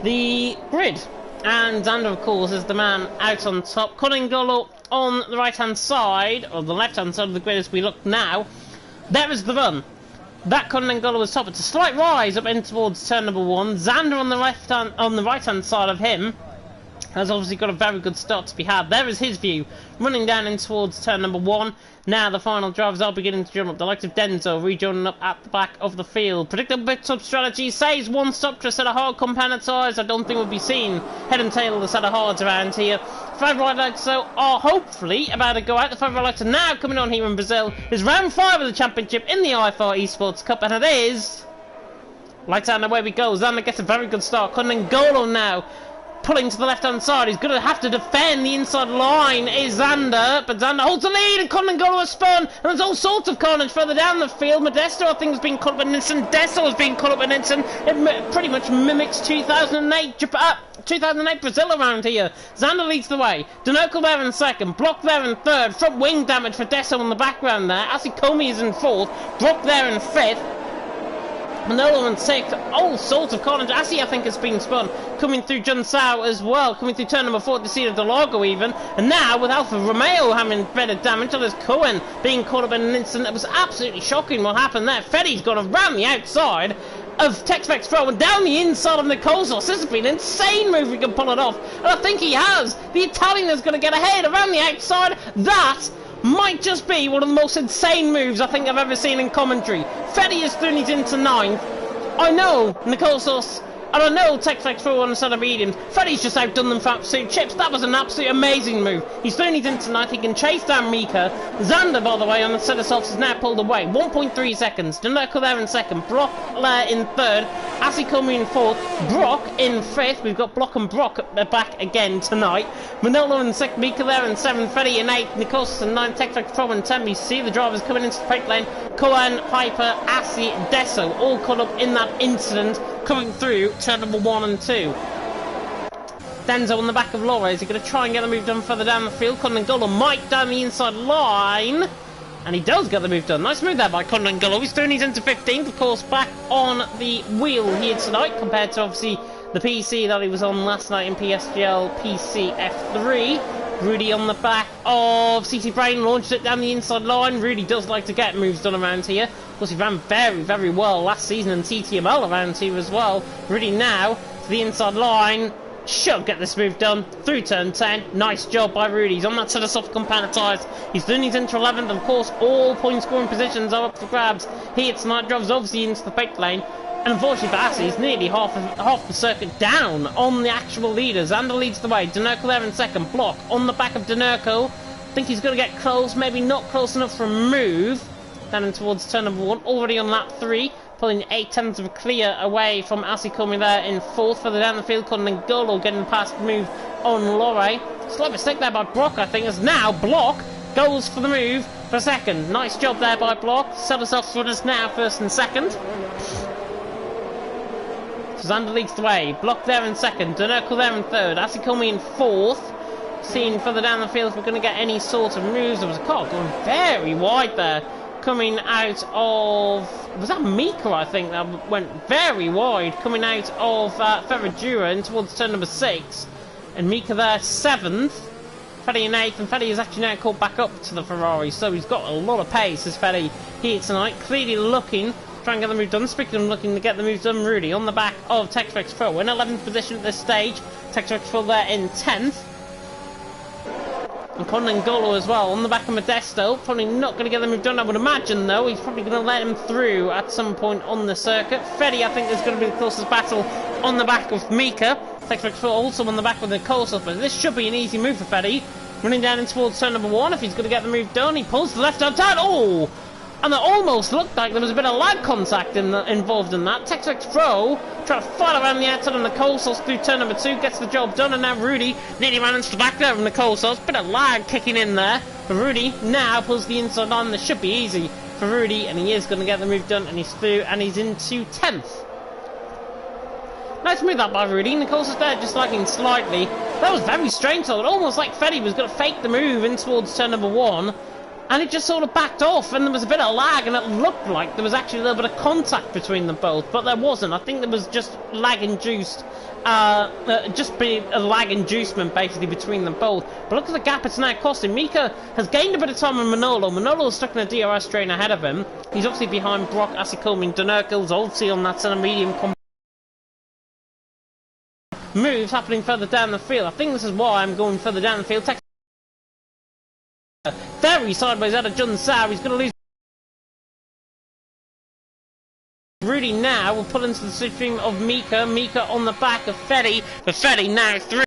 the grid. And Xander, of course, is the man out on top. Kunangolo on the right-hand side, or the left-hand side of the grid as we look now. There is the run. That Kunangolo was top. It's a slight rise up in towards turn number 1. Xander on the right-hand side of him has obviously got a very good start to be had. There is his view, running down in towards turn number 1. Now the final drivers are beginning to join up. The likes of Denzo rejoining up at the back of the field. Predictable pit-stop strategy says one stop to a set of hard compounded tyres. I don't think we'll be seen head and tail of the set of hards around here. 5 right lights, though, are hopefully about to go out. The 5 right lights are now coming on here in Brazil. It's round 5 of the championship in the IFR eSports Cup, and it is... Lights out and away we go. Xander gets a very good start. Kunangolo now pulling to the left-hand side. He's going to have to defend the inside line, is Xander, but Xander holds the lead, and Kunangolo has spun, and there's all sorts of carnage further down the field. Modesto, I think, has been caught up in Nielsen. Desso has been caught up in Nielsen. It pretty much mimics 2008 Brazil around here. Xander leads the way. Danerkel there in second, Block there in third, front wing damage for Desso in the background there. Asikomi is in fourth, Brock there in fifth. Manolo and sixth, all sorts of carnage. Asi, I think, has been spun. Coming through Junsao as well. Coming through turn number 4 to see the Delago even. And now, with Alfa Romeo having better damage, there's Cohen being caught up in an instant. It was absolutely shocking what happened there. Fetty's gone around the outside of Texpex Pro and down the inside of Nicosos. This has been an insane move. We can pull it off. And I think he has. The Italian is going to get ahead around the outside. That might just be one of the most insane moves I think I've ever seen in commentary. Fetty is thrown into 9th. I know Nicosos, and I know Texpex Pro on a set of mediums. Fetty's just outdone them for absolute chips. That was an absolute amazing move. He's thrown into 9th. He can chase down Mika. Xander, by the way, on the set of softs is now pulled away. 1.3 seconds. Danerkel there in second. Brock there in third. Asikomi in fourth. Brock in fifth. We've got Block and Brock back again tonight. Manolo in sixth. Mika there in seventh. Fetty in eighth. Nicosos in 9th. Texpex Pro in 10th. You see the drivers coming into the pit lane. Cohen, Piper, Asi, Desso, all caught up in that incident coming through turn number 1 and 2. Denzo on the back of Laura. Is he going to try and get the move done further down the field? Kunangolo might down the inside line. And he does get the move done. Nice move there by Kunangolo. He's thrown into 15th, of course, back on the wheel here tonight, compared to obviously the PC that he was on last night in PSGL PC F3. Rudy on the back of CC Brain launched it down the inside line. Rudy does like to get moves done around here. Of course, he ran very, very well last season in TTML around here as well. Rudy now to the inside line. Should get this move done through turn 10. Nice job by Rudy. He's on that set of soft compound tires. He's doing his into 11th. Of course, all point scoring positions are up for grabs. He hits night drives obviously into the pit lane. And unfortunately for Assy, he's nearly half the circuit down on the actual leaders. Xander leads the way. Denerko there in second. Block on the back of Denerko. Think he's going to get close. Maybe not close enough for a move. Down in towards turn number 1. Already on lap 3. Pulling 8/10 of a clear away from Assy coming there in 4th. Further down the field, Golo getting past move on Lorre. Slight mistake there by Brock, I think, as now Block goes for the move for second. Nice job there by Block. Set us off runners now, first and second. Xander leads the way. Block there in second. Denerko there in third. Assy coming in 4th. Seeing further down the field if we're going to get any sort of moves. There was a car going very wide there. Coming out of... was that Mika, I think, that went very wide. Coming out of Ferradura in towards turn number 6. And Mika there 7th. Fetty in 8th. And Fetty is actually now caught back up to the Ferrari. So he's got a lot of pace as Fetty here tonight. Clearly looking... try and get the move done. Speaking of looking to get the move done, Rudy on the back of Texrex Pro in 11th position at this stage. Texrex Pro there in 10th. And Golo as well on the back of Modesto. Probably not going to get the move done, I would imagine, though. He's probably going to let him through at some point on the circuit. Fetty, I think, is going to be the closest battle on the back of Mika. Texrex Pro also on the back of Nicosa, but this should be an easy move for Fetty. Running down in towards turn number 1. If he's going to get the move done, he pulls the left-hand side. Oh! And it almost looked like there was a bit of lag contact involved in that. Texrex Pro trying to fight around the outside on the Coasals through turn number 2, gets the job done, and now Rudy nearly ran into the back there from the Coasals. Bit of lag kicking in there. But Rudy now pulls the inside on. This should be easy for Rudy, and he is going to get the move done, and he's through, and he's into 10th. Nice move that by Rudy. Nicosa's there just lagging slightly. That was very strange though. It almost like Fetty was going to fake the move in towards turn number 1. And it just sort of backed off, and there was a bit of lag, and it looked like there was actually a little bit of contact between them both, but there wasn't. I think there was just lag-induced, just be a lag inducement basically between them both. But look at the gap it's now costing. Mika has gained a bit of time on Manolo. Manolo is stuck in a DRS train ahead of him. He's obviously behind Brock, Asikomi, Denerkel's obviously on that center medium moves happening further down the field. I think this is why I'm going further down the field. Very sideways out of Jun Sao. He's going to lose. Rudy now will pull into the slipstream of Mika. Mika on the back of Fetty. But Fetty now through.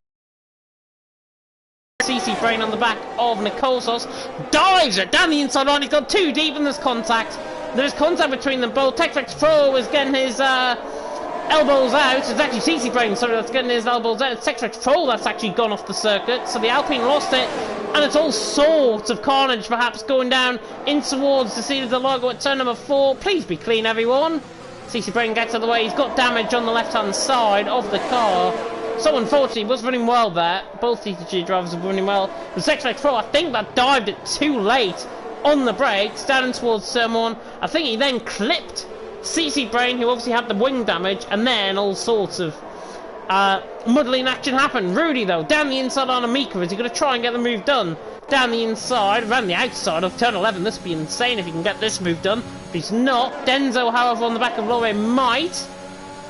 CC Brain on the back of Nicosos. Dives it down the inside line. He's got too deep and there's contact. There's contact between them both. Texrex Pro is getting his elbows out. It's actually CC Brain, sorry, that's getting his elbows out. It's Texrex Pro that's actually gone off the circuit. So the Alpine lost it. And it's all sorts of carnage, perhaps, going down in towards the scene of the logo at turn number 4. Please be clean, everyone. CC Brain gets out of the way. He's got damage on the left-hand side of the car. So, unfortunately, he was running well there. Both TTG drivers were running well. The Texrex Pro, I think that dived it too late on the brakes, down in towards turn 1. I think he then clipped CC Brain, who obviously had the wing damage, and then all sorts of muddling action happened. Rudy, though, down the inside on Mika. Is he going to try and get the move done? Down the inside, around the outside of turn 11. This would be insane if he can get this move done. But he's not. Denzo, however, on the back of Lorre might.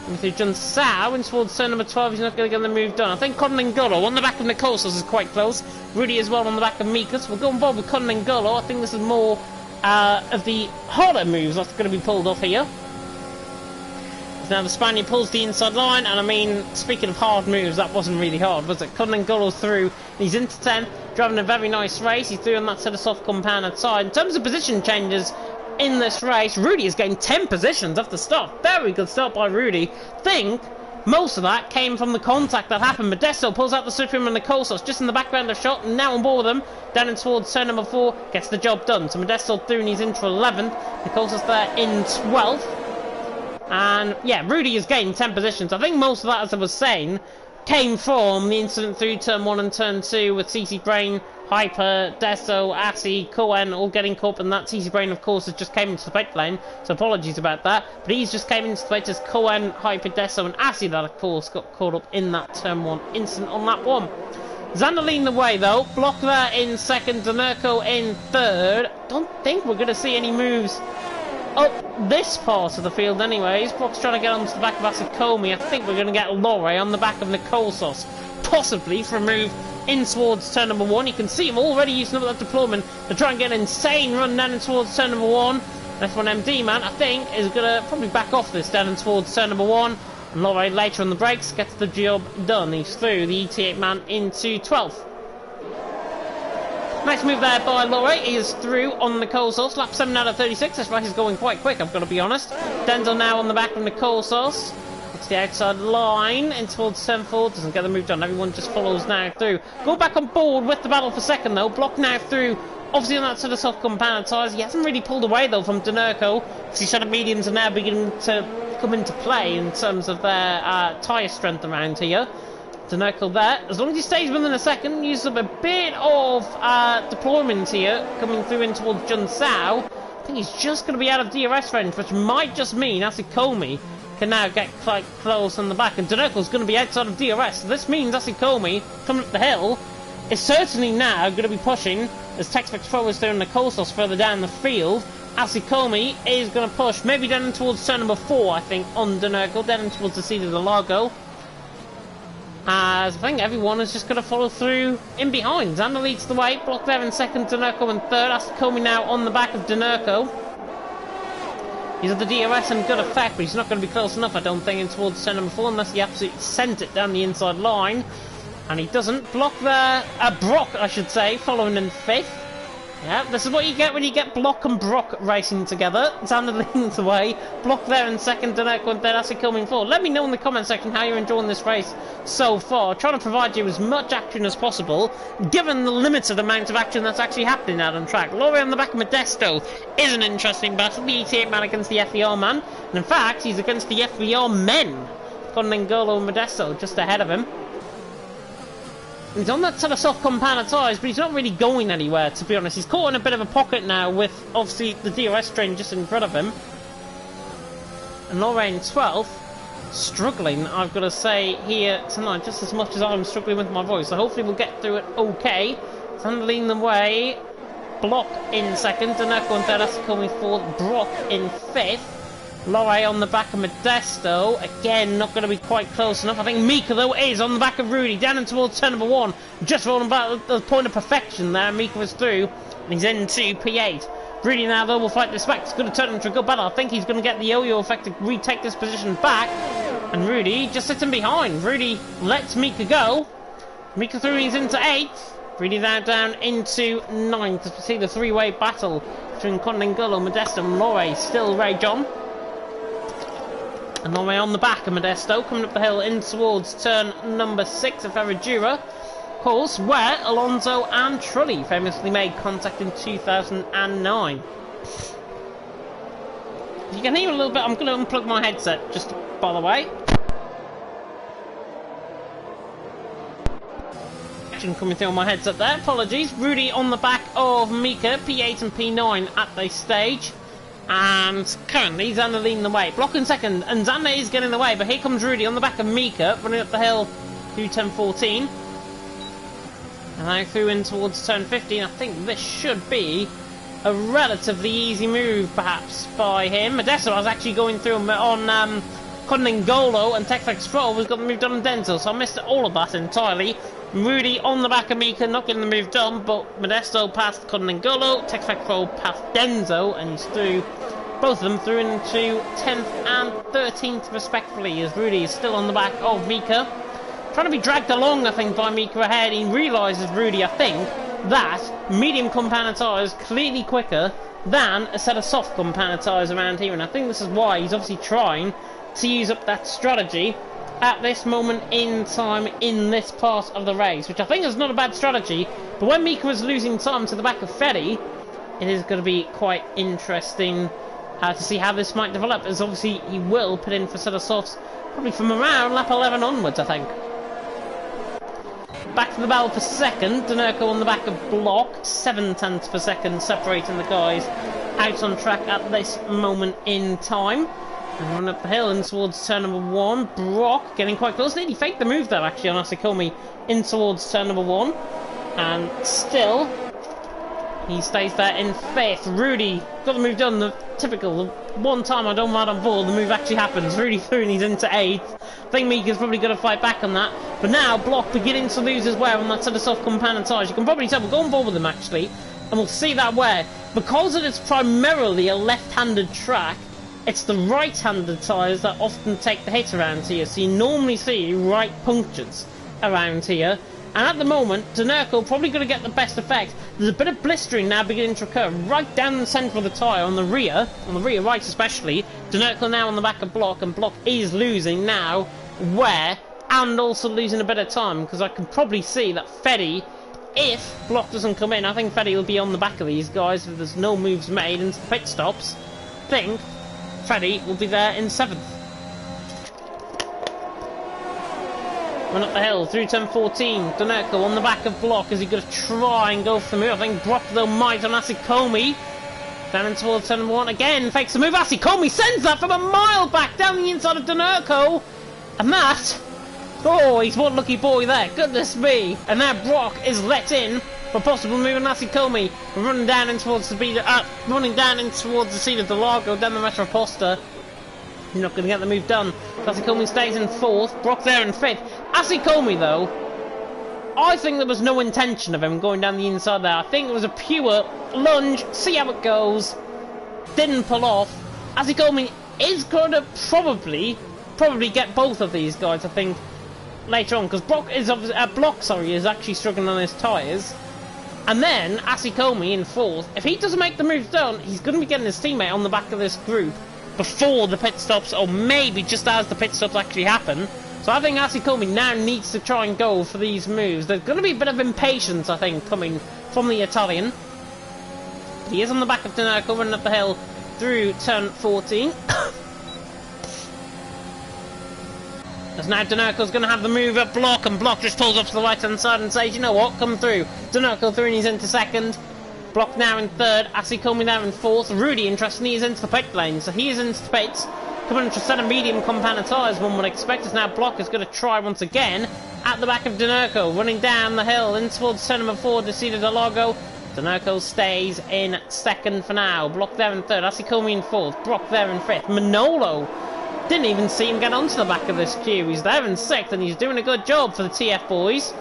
And through Jun Sao in towards turn number 12. He's not going to get the move done. I think Golo on the back of Nicosos is quite close. Rudy as well on the back of Mika. So we'll go on board with Golo. I think this is more of the harder moves that's going to be pulled off here. Now the Spaniard pulls the inside line, and I mean, speaking of hard moves, that wasn't really hard, was it? Golo's through, he's into 10th, driving a very nice race. He's through on that set of soft compounded side. In terms of position changes in this race, Rudy has gained 10 positions off the start. Very good start by Rudy. Think most of that came from the contact that happened. Modesto pulls out the Supreme and Nicosos just in the background of shot, and now on board with them, down in towards turn number 4, gets the job done. So Modesto through, and he's into 11th. Nicosos there in 12th. And yeah, Rudy has gained 10 positions. I think most of that, as I was saying, came from the incident through turn 1 and turn 2 with CC Brain, Hyper, Deso, Assy, Cohen all getting caught up in that. CC Brain, of course, has just came into the pit lane, so apologies about that. But he's just came into the pit as Cohen, Hyper, Deso and Assy that, of course, got caught up in that turn 1 incident on lap 1. Xander leading the way though. Block there in second, Denerko in third. Don't think we're going to see any moves up this part of the field anyways. Brock's trying to get onto the back of Asikomi. I think we're going to get Lore on the back of Nicole Sauce. Possibly for a move in towards turn number 1. You can see him already using up that deployment to try and get an insane run down in towards turn number 1. F1MD man, I think, is going to probably back off this down in towards turn number 1. And Lore later on the brakes gets the job done. He's through the ET8 man into 12th. Nice move there by Lore. He is through on Nicole Sauce. Lap 7 out of 36. This race is going quite quick, I've got to be honest. Denzel now on the back of Nicole Sauce. It's the outside line in towards turn 4. Doesn't get the move done. Everyone just follows now through. Go back on board with the battle for second though. Block now through. Obviously on that sort of soft compound tyres. He hasn't really pulled away though from Denerko, because his sort of mediums are now beginning to come into play in terms of their tyre strength around here. Denerko there. As long as he stays within a second, uses up a bit of deployment here, coming through in towards Jun Sao. I think he's just going to be out of DRS range, which might just mean Asikomi can now get quite close on the back, and Denerko's going to be outside of DRS. So this means Asikomi, coming up the hill, is certainly now going to be pushing, as Texfix Pro is doing Nicole Sauce further down the field. Asikomi is going to push, maybe down towards turn number 4, I think, on Denerko, down towards the seat of the Largo. As I think everyone is just going to follow through in behind. Xander leads the way, Block there in second, Denerko in third. Asikomi now on the back of Denerko. He's at the DRS in good effect, but he's not going to be close enough, I don't think, in towards turn number 4, unless he absolutely sent it down the inside line. And he doesn't. Block there, Brock, I should say, following in fifth. Yeah, this is what you get when you get Block and Brock racing together. Xander leading the way. Block there in second, Denerko in third, Asikomi in fourth. Let me know in the comment section how you're enjoying this race so far. Trying to provide you as much action as possible, given the limited amount of action that's actually happening out on track. Lore on the back of Modesto is an interesting battle. The ET8 man against the FVR man. And in fact, he's against the FVR men. Got N'Golo and Modesto just ahead of him. He's on that sort of soft compound of tyres, but he's not really going anywhere, to be honest. He's caught in a bit of a pocket now with, obviously, the DRS train just in front of him. And Lorraine 12th, struggling, I've got to say, here tonight, just as much as I'm struggling with my voice. So hopefully we'll get through it okay. Xander leading the way. Block in second, Denerko in third, Asikomi fourth, Brock in fifth. Lore on the back of Modesto, again not going to be quite close enough. I think Mika though is on the back of Rudy, down and towards turn number 1, just rolling about the point of perfection there. Mika was through, and he's into P8. Rudy now though will fight this back. It's going to turn into a good battle. I think he's going to get the yo-yo effect to retake this position back, and Rudy just sits in behind. Rudy lets Mika go. Mika through, he's into 8th. Rudy now down into 9th as we see the three-way battle between N'Golo, Modesto and Lore still rage on. And Lore on the back of Modesto, coming up the hill in towards turn number 6 of Ferradura. Course where Alonso and Trulli famously made contact in 2009. If you can hear a little bit, I'm going to unplug my headset, just by the way. Action coming through on my headset there, apologies. Rudy on the back of Mika, P8 and P9 at this stage. And currently Xander leading the way. Block in second, and Xander is getting the way, but here comes Rudy on the back of Mika, running up the hill to turn 14. And now through in towards turn 15. I think this should be a relatively easy move, perhaps, by him. Modesto was actually going through on N'Golo, and Texfix Pro was got the move done on Denzel, so I missed all of that entirely. Rudy on the back of Mika, not getting the move done, but Modesto passed N'Golo, Texfix Pro passed Denzo, and he's through, both of them through into 10th and 13th respectively, as Rudy is still on the back of Mika. Trying to be dragged along, I think, by Mika ahead. He realises, Rudy, I think, that medium compound tyres clearly quicker than a set of soft compound tyres around here, and I think this is why he's obviously trying to use up that strategy at this moment in time in this part of the race, which I think is not a bad strategy, but when Mika was losing time to the back of Fetty, it is going to be quite interesting to see how this might develop, as obviously he will put in for set of softs probably from around lap 11 onwards, I think. Back to the battle for second, Denerko on the back of Block, 7/10 per second separating the guys out on track at this moment in time. And run up the hill in towards turn number 1. Brock getting quite close. Nearly faked the move there actually on Asikomi in towards turn number 1. And still, he stays there in 5th. Rudy got the move done. The typical, the one time I don't mind on ball, the move actually happens. Rudy through and he's into 8th. I think Mika's probably going to fight back on that. But now, Block beginning to lose as well on that sort of soft compound tires. You can probably tell we're going ball with him actually. And we'll see that where, because it is primarily a left-handed track, it's the right-handed tyres that often take the hit around here, so you normally see right punctures around here. And at the moment, Denerko probably going to get the best effect. There's a bit of blistering now beginning to occur right down the centre of the tyre, on the rear right especially. Denerko now on the back of Block, and Block is losing now, and also losing a bit of time, because I can probably see that Feddy, if Block doesn't come in, I think Feddy will be on the back of these guys if there's no moves made into the pit stops. I think Freddy will be there in 7th. Run up the hill through turn 14. Denerko on the back of Block. Is he going to try and go for the move? I think Brock though might on Asikomi. Down in towards turn number 1 again. Fakes the move. Asikomi sends that from a mile back down the inside of Denerko. And that... oh, he's one lucky boy there. Goodness me. And now Brock is let in for possible move on Asikomi. Running down in towards the seat of the Largo down the Metroposta. He's not going to get the move done. Asikomi stays in 4th. Brock there in 5th. Asikomi though, I think there was no intention of him going down the inside there. I think it was a pure lunge, see how it goes. Didn't pull off. Asikomi is going to probably get both of these guys, I think, later on, because Block is actually struggling on his tyres. And then Asikomi in 4th. If he doesn't make the move done, he's going to be getting his teammate on the back of this group before the pit stops, or maybe just as the pit stops actually happen. So I think Asikomi now needs to try and go for these moves. There's going to be a bit of impatience, I think, coming from the Italian. He is on the back of Denerko, running up the hill through turn 14. As now Denerko's going to have the move at Block, and Block just pulls up to the right-hand side and says, you know what, come through. Denerko through and he's into 2nd. Block now in 3rd. Asikomi now in 4th. Rudy, interestingly, is into the pit lane, so he is into the pits. Coming into a set of medium compound tyres, one would expect, as now Block is going to try once again at the back of Denerko, running down the hill in towards turn number 4 to see the Delago. Denerko stays in 2nd for now. Block there in 3rd. Asikomi in 4th. Brock there in 5th. Manolo didn't even see him get onto the back of this queue. He's there in 6th, and he's doing a good job for the TF boys.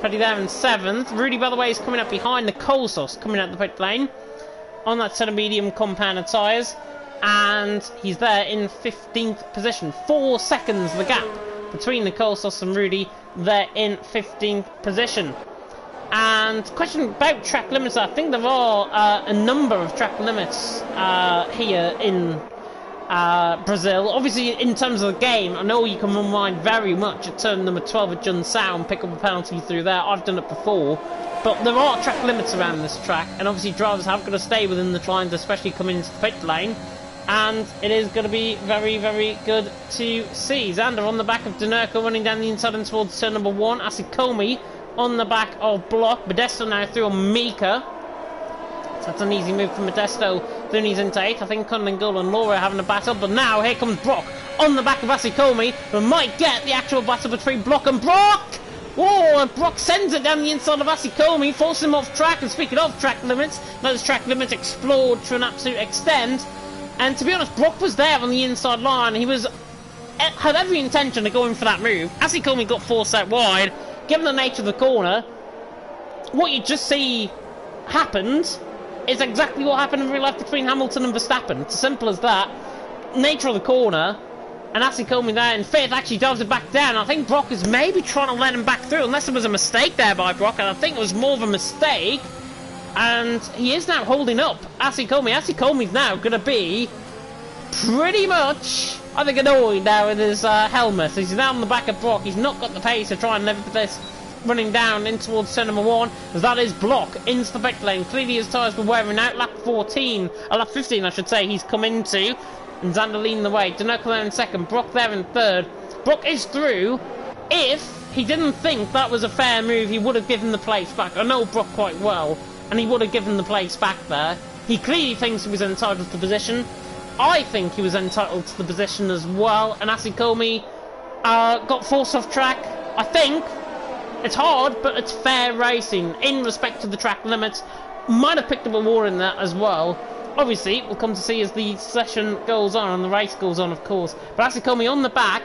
Pretty there in 7th. Rudy, by the way, is coming up behind the coal sauce, coming out the pit lane on that set of medium compound tyres. And he's there in 15th position. 4 seconds the gap between the Colsos and Rudy. They're in 15th position. And question about track limits. I think there are a number of track limits here in Brazil. Obviously, in terms of the game, I know you can run wide very much at turn number 12 at Junsao and pick up a penalty through there. I've done it before. But there are track limits around this track, and obviously drivers have got to stay within the lines, especially coming into the pit lane. And it is going to be very, very good to see. Xander on the back of Denerko, running down the inside and towards turn number 1. Asikomi on the back of Block. Modesto now through on Mika. So that's an easy move from Modesto. Then he's into 8th. I think Conlingol and Laura are having a battle. But now here comes Brock on the back of Asikomi. We might get the actual battle between Block and Brock. Whoa, and Brock sends it down the inside of Asikomi, forcing him off track. And speaking of track limits, those track limits explored to an absolute extent. And to be honest, Brock was there on the inside line. He had every intention of going for that move. Asikomi got forced out wide. Given the nature of the corner, what you just see happened is exactly what happened in real life between Hamilton and Verstappen. It's as simple as that. Nature of the corner, and Asikomi there in 5th actually dives it back down. I think Brock is maybe trying to let him back through, unless it was a mistake there by Brock, and I think it was more of a mistake. And he is now holding up Asikomi. Asikomi's now going to be pretty much, I think, annoyed now with his helmet. He's now on the back of Brock. He's not got the pace to try and live with this, running down in towards turn number 1, as that is Block into the pit lane. Clearly his tyres were wearing out. Lap 15 I should say, he's come into. And Xander leading the way. Denerko there in 2nd. Brock there in 3rd. Brock is through. If he didn't think that was a fair move, he would have given the place back. I know Brock quite well, and he would have given the place back there. He clearly thinks he was entitled to position. I think he was entitled to the position as well, and Asikomi got forced off track. I think it's hard, but it's fair racing in respect to the track limits. Might have picked up a war in that as well. Obviously, we'll come to see as the session goes on and the race goes on, of course. But Asikomi on the back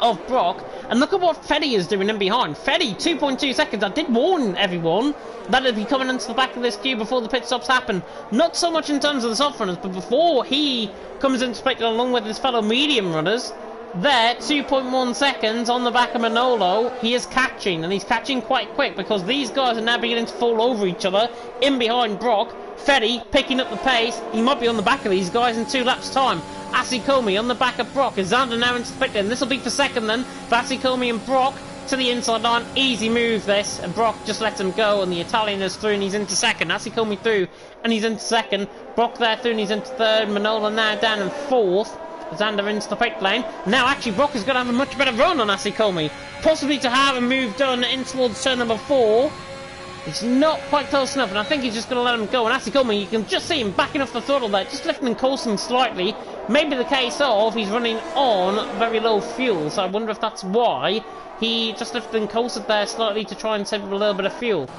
of Brock, and look at what Fetty is doing in behind. Fetty, 2.2 seconds. I did warn everyone that he'd be coming into the back of this queue before the pit stops happen. Not so much in terms of the soft runners, but before he comes into pit along with his fellow medium runners. There, 2.1 seconds on the back of Manolo. He is catching, and he's catching quite quick because these guys are now beginning to fall over each other in behind Brock. Fetty picking up the pace. He might be on the back of these guys in 2 laps' time. Asikomi on the back of Brock. Is Xander now into the pit lane? This will be for second then. For Asikomi and Brock to the inside line. Easy move this. And Brock just lets him go, and the Italian is through and he's into second. Asikomi through and he's into second. Brock there through and he's into third. Manolo now down in fourth. Xander into the pit lane. Now actually Brock is going to have a much better run on Asikomi. Possibly to have a move done in towards turn number 4. It's not quite close enough, and I think he's just going to let him go. And Asikomi, you can just see him backing off the throttle there, just lifting and coasting slightly. Maybe the case of he's running on very low fuel, so I wonder if that's why he just lifted and coasted there slightly to try and save a little bit of fuel.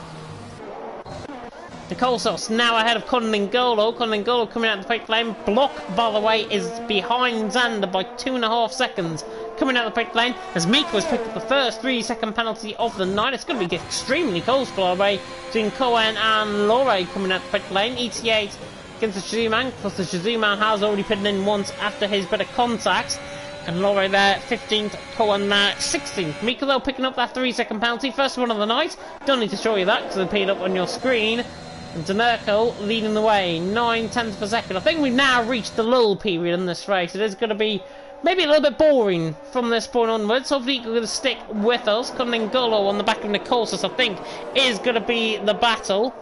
Nicolsos now ahead of Conlingolo. Conlingolo coming out of the pit lane. Block, by the way, is behind Xander by 2.5 seconds. Coming out of the pit lane as Miko has picked up the first 3-second penalty of the night. It's going to be extremely close, by the way, between Cohen and Lore coming out the pit lane. ET8 against the Shizuman, because the Shizuman has already pitted in once after his bit of contact. And Lore there, 15th, Cohen there, 16th. Miko though picking up that 3-second penalty, first one of the night. Don't need to show you that because it'll appear up on your screen. And Denerko leading the way, 9/10 per second. I think we've now reached the lull period in this race. It is going to be maybe a little bit boring from this point onwards. Hopefully you're going to stick with us. Conlingolo on the back of Nicolsos, I think, is going to be the battle.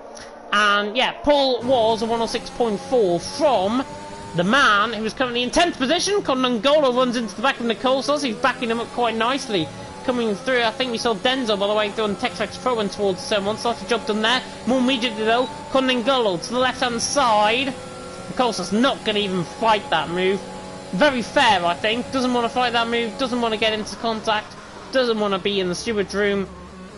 And yeah, Paul was a 106.4 from the man who was currently in 10th position. Conlingolo runs into the back of Nicolsos. He's backing him up quite nicely. Coming through, I think we saw Denzo by the way through on Texax throwing towards turn 1. Started job done there. More immediately though, Conlingolo to the left hand side. Nicolsos not going to even fight that move. Very fair, I think. Doesn't want to fight that move. Doesn't want to get into contact. Doesn't want to be in the steward's room.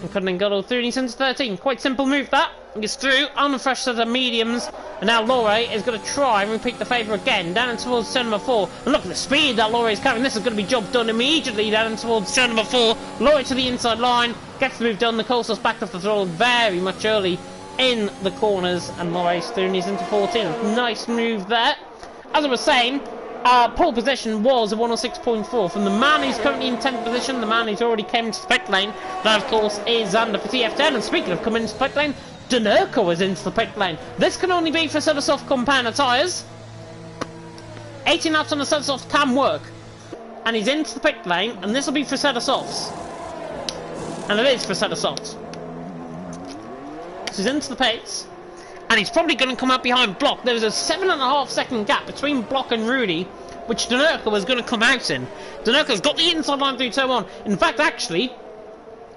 And Conlingolo through and he's into 13. Quite simple move that. Gets through on a fresh set of mediums. And now Lore is going to try and repeat the favour again. Down and towards turn number 4. And look at the speed that Lore is carrying. This is going to be job done immediately down and towards turn number 4. Lore to the inside line. Gets the move done. Nicolsos backed off the throttle very much early in the corners. And Lore's through and he's into 14. Nice move there. As I was saying, pole position was a 106.4 from the man who's currently in 10th position, the man who's already came into the pit lane. That, of course, is Xander for TF10. And speaking of coming into the pit lane, Denerko is into the pit lane. This can only be for set of soft compounder tyres. 18 laps on the set of soft can work. And he's into the pit lane, and this will be for set of softs. And it is for set of softs. So he's into the pits. And he's probably going to come out behind Block. There's a 7.5 second gap between Block and Rudy, which Denerko is going to come out in. Denerko's got the inside line through turn 1. In fact, actually,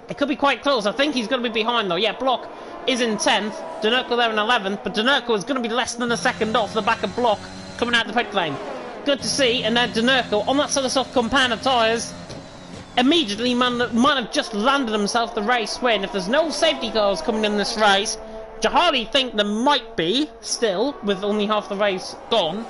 it could be quite close. I think he's going to be behind, though. Yeah, Block is in 10th. Denerko there in 11th. But Denerko is going to be less than a second off the back of Block coming out the pit lane. Good to see. And then Denerko on that set of soft compounder tyres. Immediately might have just landed himself the race win. If there's no safety cars coming in this race, which I hardly think there might be, still, with only half the race gone.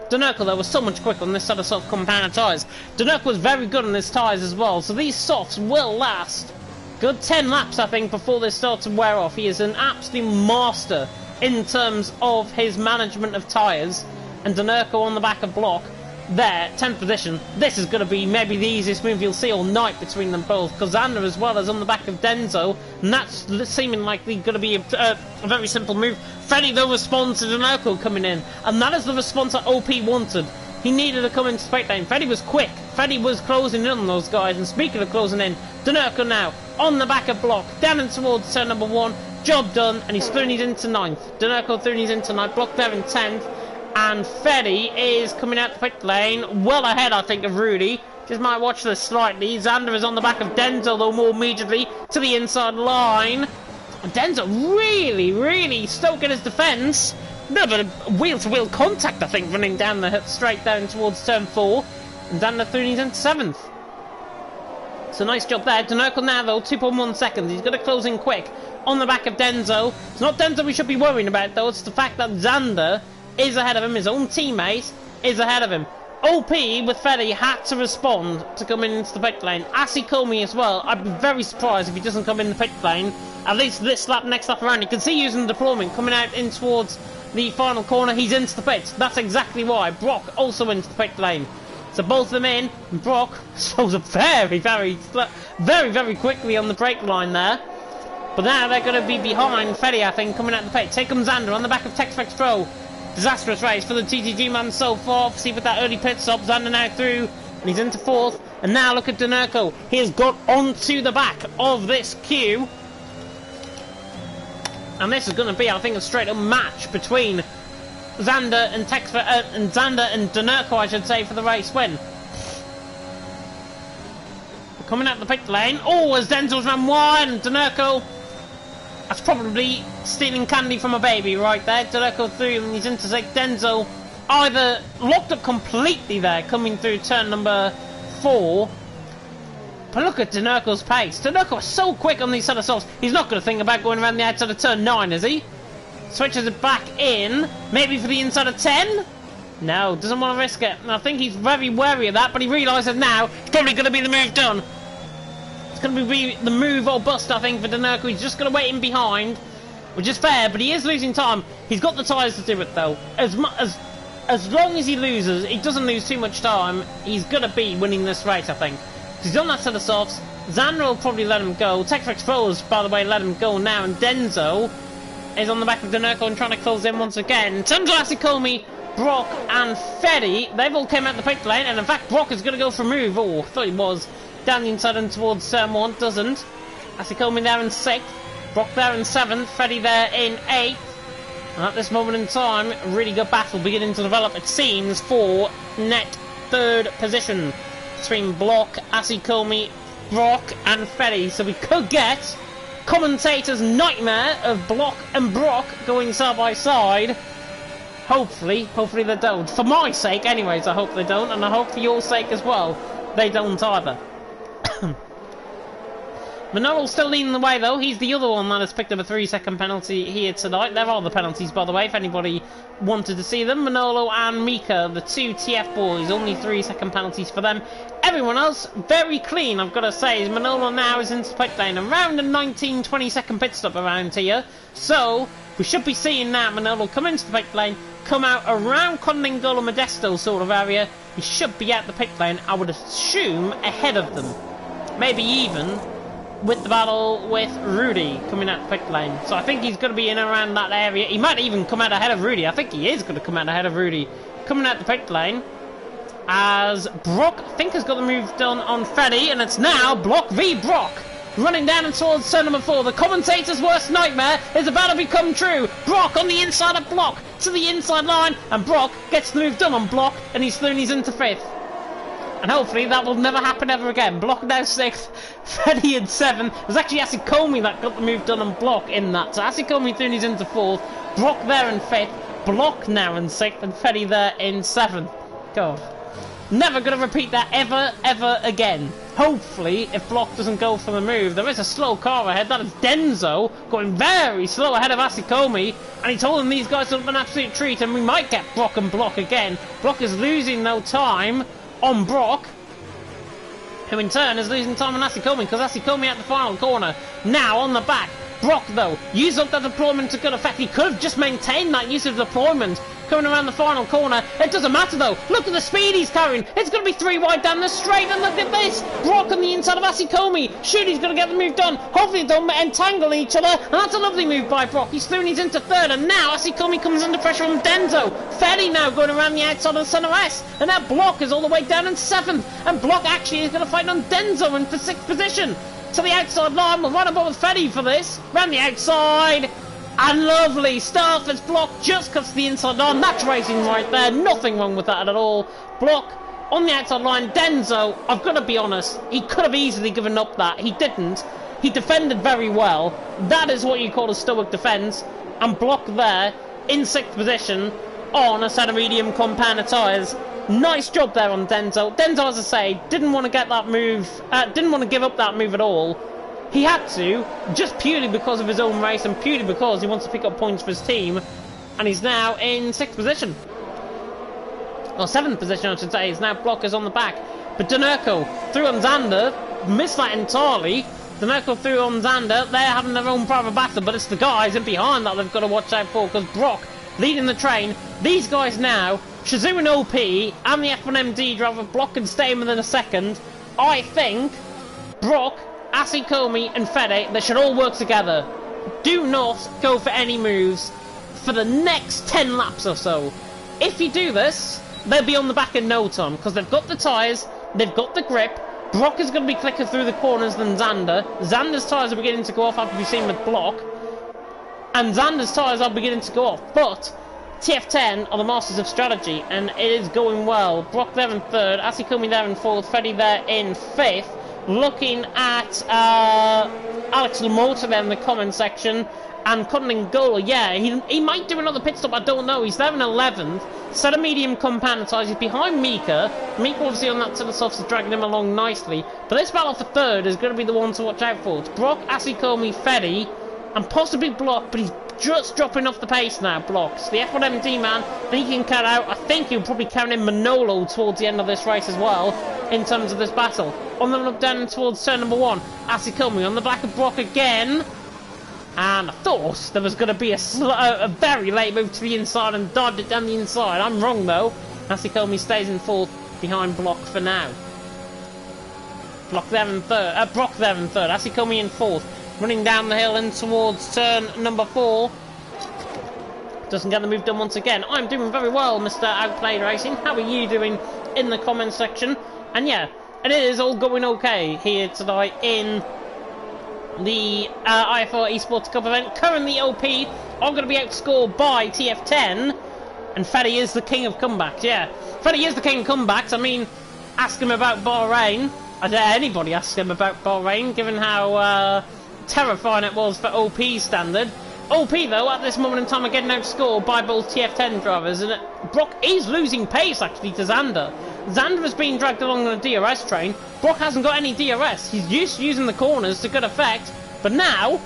Denerko, though, was so much quicker on this set of soft compounder tyres. Denerko was very good on his tyres as well, so these softs will last good 10 laps, I think, before they start to wear off. He is an absolute master in terms of his management of tyres. And Denerko on the back of Block, there, 10th position. This is going to be maybe the easiest move you'll see all night between them both. Because Xander as well is on the back of Denzo, and that's seeming likely going to be a very simple move. Freddy though responds to Denerko coming in, and that is the response that OP wanted. He needed to come into the pit lane. Freddy was quick. Freddy was closing in on those guys, and speaking of closing in, Denerko now on the back of Block, down and towards turn number 1. Job done, and he's through and he's into 9th. Denerko through and he's into 9th. Block there in 10th. And Fetty is coming out the pit lane, well ahead, I think, of Rudy. Just might watch this slightly. Xander is on the back of Denzo, though, more immediately to the inside line. And Denzo really stoking his defence. No, but wheel-to-wheel contact, I think, running down the straight down towards turn 4. And Dan Nathuni's into 7th. So nice job there. Denerkel now, though, 2.1 seconds. He's got to close in quick on the back of Denzo. It's not Denzo we should be worrying about, though. It's the fact that Xander is ahead of him. His own teammate is ahead of him. OP with Freddy had to respond to coming into the pit lane. Asikomi as well. I'd be very surprised if he doesn't come in the pit lane. At least this lap, next lap around. You can see using the deployment coming out in towards the final corner. He's into the pits. That's exactly why. Brock also into the pit lane. So both of them in, and Brock slows up very quickly on the brake line there. But now they're going to be behind Freddy, I think, coming out the pit. Here comes Xander on the back of Texflex Pro. Disastrous race for the TTG man so far. Obviously with that early pit stop, Xander now through, and he's into 4th. And now look at Denerko. He has got onto the back of this queue. And this is going to be, I think, a straight-up match between Xander and Xander and Denerko, I should say, for the race win. Coming out the pit lane. Oh, as Denzel's ran wide, and Denerko, that's probably stealing candy from a baby right there. Denerko through, and he's into Denzel either locked up completely there, coming through turn number 4. But look at Denerko's pace. Denerko is so quick on these sort of softs. He's not going to think about going around the outside of turn 9, is he? Switches it back in. Maybe for the inside of 10? No, doesn't want to risk it. And I think he's very wary of that, but he realises now it's probably going to be the move done. It's going to be the move or bust, I think, for Denerko. He's just going to wait in behind, which is fair, but he is losing time. He's got the tyres to do it, though. As long as he loses, he doesn't lose too much time, he's going to be winning this race, I think. He's done that set of softs. Xander will probably let him go. Texflex Pros, by the way, let him go now, and Denzo is on the back of Denerko and trying to close in once again. In terms of Asikomi, Brock and Fetty, they've all came out the pit lane, and in fact Brock is going to go for a move. Oh, I thought he was down the inside and towards turn 1, doesn't. Asikomi there in 6th, Brock there in 7th, Fetty there in 8th. And at this moment in time, a really good battle beginning to develop, it seems, for net 3rd position between Block, Asikomi, Brock and Fetty. So we could get commentator's nightmare of Block and Brock going side by side. Hopefully they don't. For my sake, anyways, I hope they don't, and I hope for your sake as well, they don't either. Manoel's still leading the way, though. He's the other one that has picked up a 3-second penalty here tonight. There are the penalties, by the way, if anybody wanted to see them. Manolo and Mika, the 2 TF boys, only 3-second penalties for them. Everyone else, very clean, I've got to say. Manolo now is into pit lane. Around a 19-20 second pit stop around here. So, we should be seeing now Manolo come into the pit lane, come out around Condingolo Modesto sort of area. He should be at the pit lane, I would assume, ahead of them. Maybe even with the battle with Rudy coming out the pit lane. So I think he's going to be in and around that area. He might even come out ahead of Rudy. I think he is going to come out ahead of Rudy coming out the pit lane. As Brock, I think, has got the move done on Freddy, and it's now Block v Brock. Running down and towards turn number 4. The commentator's worst nightmare is about to become true. Brock on the inside of Block to the inside line, and Brock gets the move done on Block, and he's into 5th. And hopefully that will never happen ever again. Block now 6th, Freddy in 7th. It was actually Asikomi that got the move done on Block in that. So Asikomi Thuni's into 4th, Brock there in 5th, Block now in 6th, and Freddy there in 7th. God. Never going to repeat that ever again. Hopefully, if Block doesn't go for the move, there is a slow car ahead. That is Denzo going very slow ahead of Asikomi, and he told him these guys are an absolute treat, and we might get Brock and Block again. Block is losing no time on Brock, who in turn is losing time on Asikomi, because Asikomi at the final corner. Now on the back, Brock though, used up that deployment to good effect. He could have just maintained that use of deployment coming around the final corner. It doesn't matter though. Look at the speed he's carrying. It's going to be 3 wide down the straight, and look at this. Brock on the inside of Asikomi. Shoot, he's going to get the move done. Hopefully they don't entangle each other. And that's a lovely move by Brock. He's through and he's into 3rd, and now Asikomi comes under pressure from Denzo. Fetty now going around the outside of the Center S, and that Block is all the way down in 7th. And Block actually is going to fight on Denzo in for 6th position. To the outside line, we'll run above with Fetty for this. Round the outside. And lovely stuff as Block just cuts the inside line. That's racing right there. Nothing wrong with that at all. Block on the outside line. Denzo, I've got to be honest, he could have easily given up that. He didn't. He defended very well. That is what you call a stoic defence. And Block there in 6th position on a set of medium compound tyres. Nice job there on Denzo. Denzo, as I say, didn't want to get that move, didn't want to give up that move at all. He had to, just purely because of his own race and purely because he wants to pick up points for his team. And he's now in 6th position. Or 7th position, I should say. He's now blockers on the back. But Denerko through on Xander, missed that entirely. Denerko through on Xander, they're having their own private battle, but it's the guys in behind that they've got to watch out for, because Brock leading the train. These guys now, Shazoo and OP, and the F1MD driver, Block and stay within a second. I think Brock, Asikomi and Fede, they should all work together. Do not go for any moves for the next 10 laps or so. If you do this, they'll be on the back in no time, because they've got the tyres, they've got the grip. Brock is going to be quicker through the corners than Xander. Xander's tyres are beginning to go off, after we've seen with Block. And Xander's tyres are beginning to go off, but TF10 are the masters of strategy, and it is going well. Brock there in 3rd, Asikomi there in 4th, Freddy there in 5th. Looking at Alex Lamota there in the comment section, and Conningola, yeah, he might do another pit stop, I don't know. He's there in 11th, set of medium compound tyres, he's behind Mika. Mika obviously on that to the softs is dragging him along nicely, but this battle for 3rd is going to be the one to watch out for. It's Brock, Asikomi, Freddy, and possibly Block, but he's just dropping off the pace now, Blocks. The F1MD man, he can cut out. I think he'll probably count in Manolo towards the end of this race as well, in terms of this battle. On the look down towards turn number 1, Asikomi on the back of Brock again. And I thought there was going to be a very late move to the inside and dived it down the inside. I'm wrong though. Asikomi stays in 4th behind Block for now. Brock there in 3rd. Asikomi in 4th. Running down the hill and towards turn number 4. Doesn't get the move done once again. I'm doing very well, Mr. Outplayed Racing. How are you doing in the comments section? And yeah, it is all going okay here tonight in the IFR eSports Cup event. Currently OP are going to be outscored by TF10. And Freddy is the king of comebacks, yeah. Freddy is the king of comebacks. I mean, ask him about Bahrain. I dare anybody ask him about Bahrain, given how terrifying it was for OP standard. OP though, at this moment in time, are getting outscored by both TF10 drivers, and Brock is losing pace actually to Xander. Xander is being dragged along on a DRS train. Brock hasn't got any DRS. He's used to using the corners to good effect, but now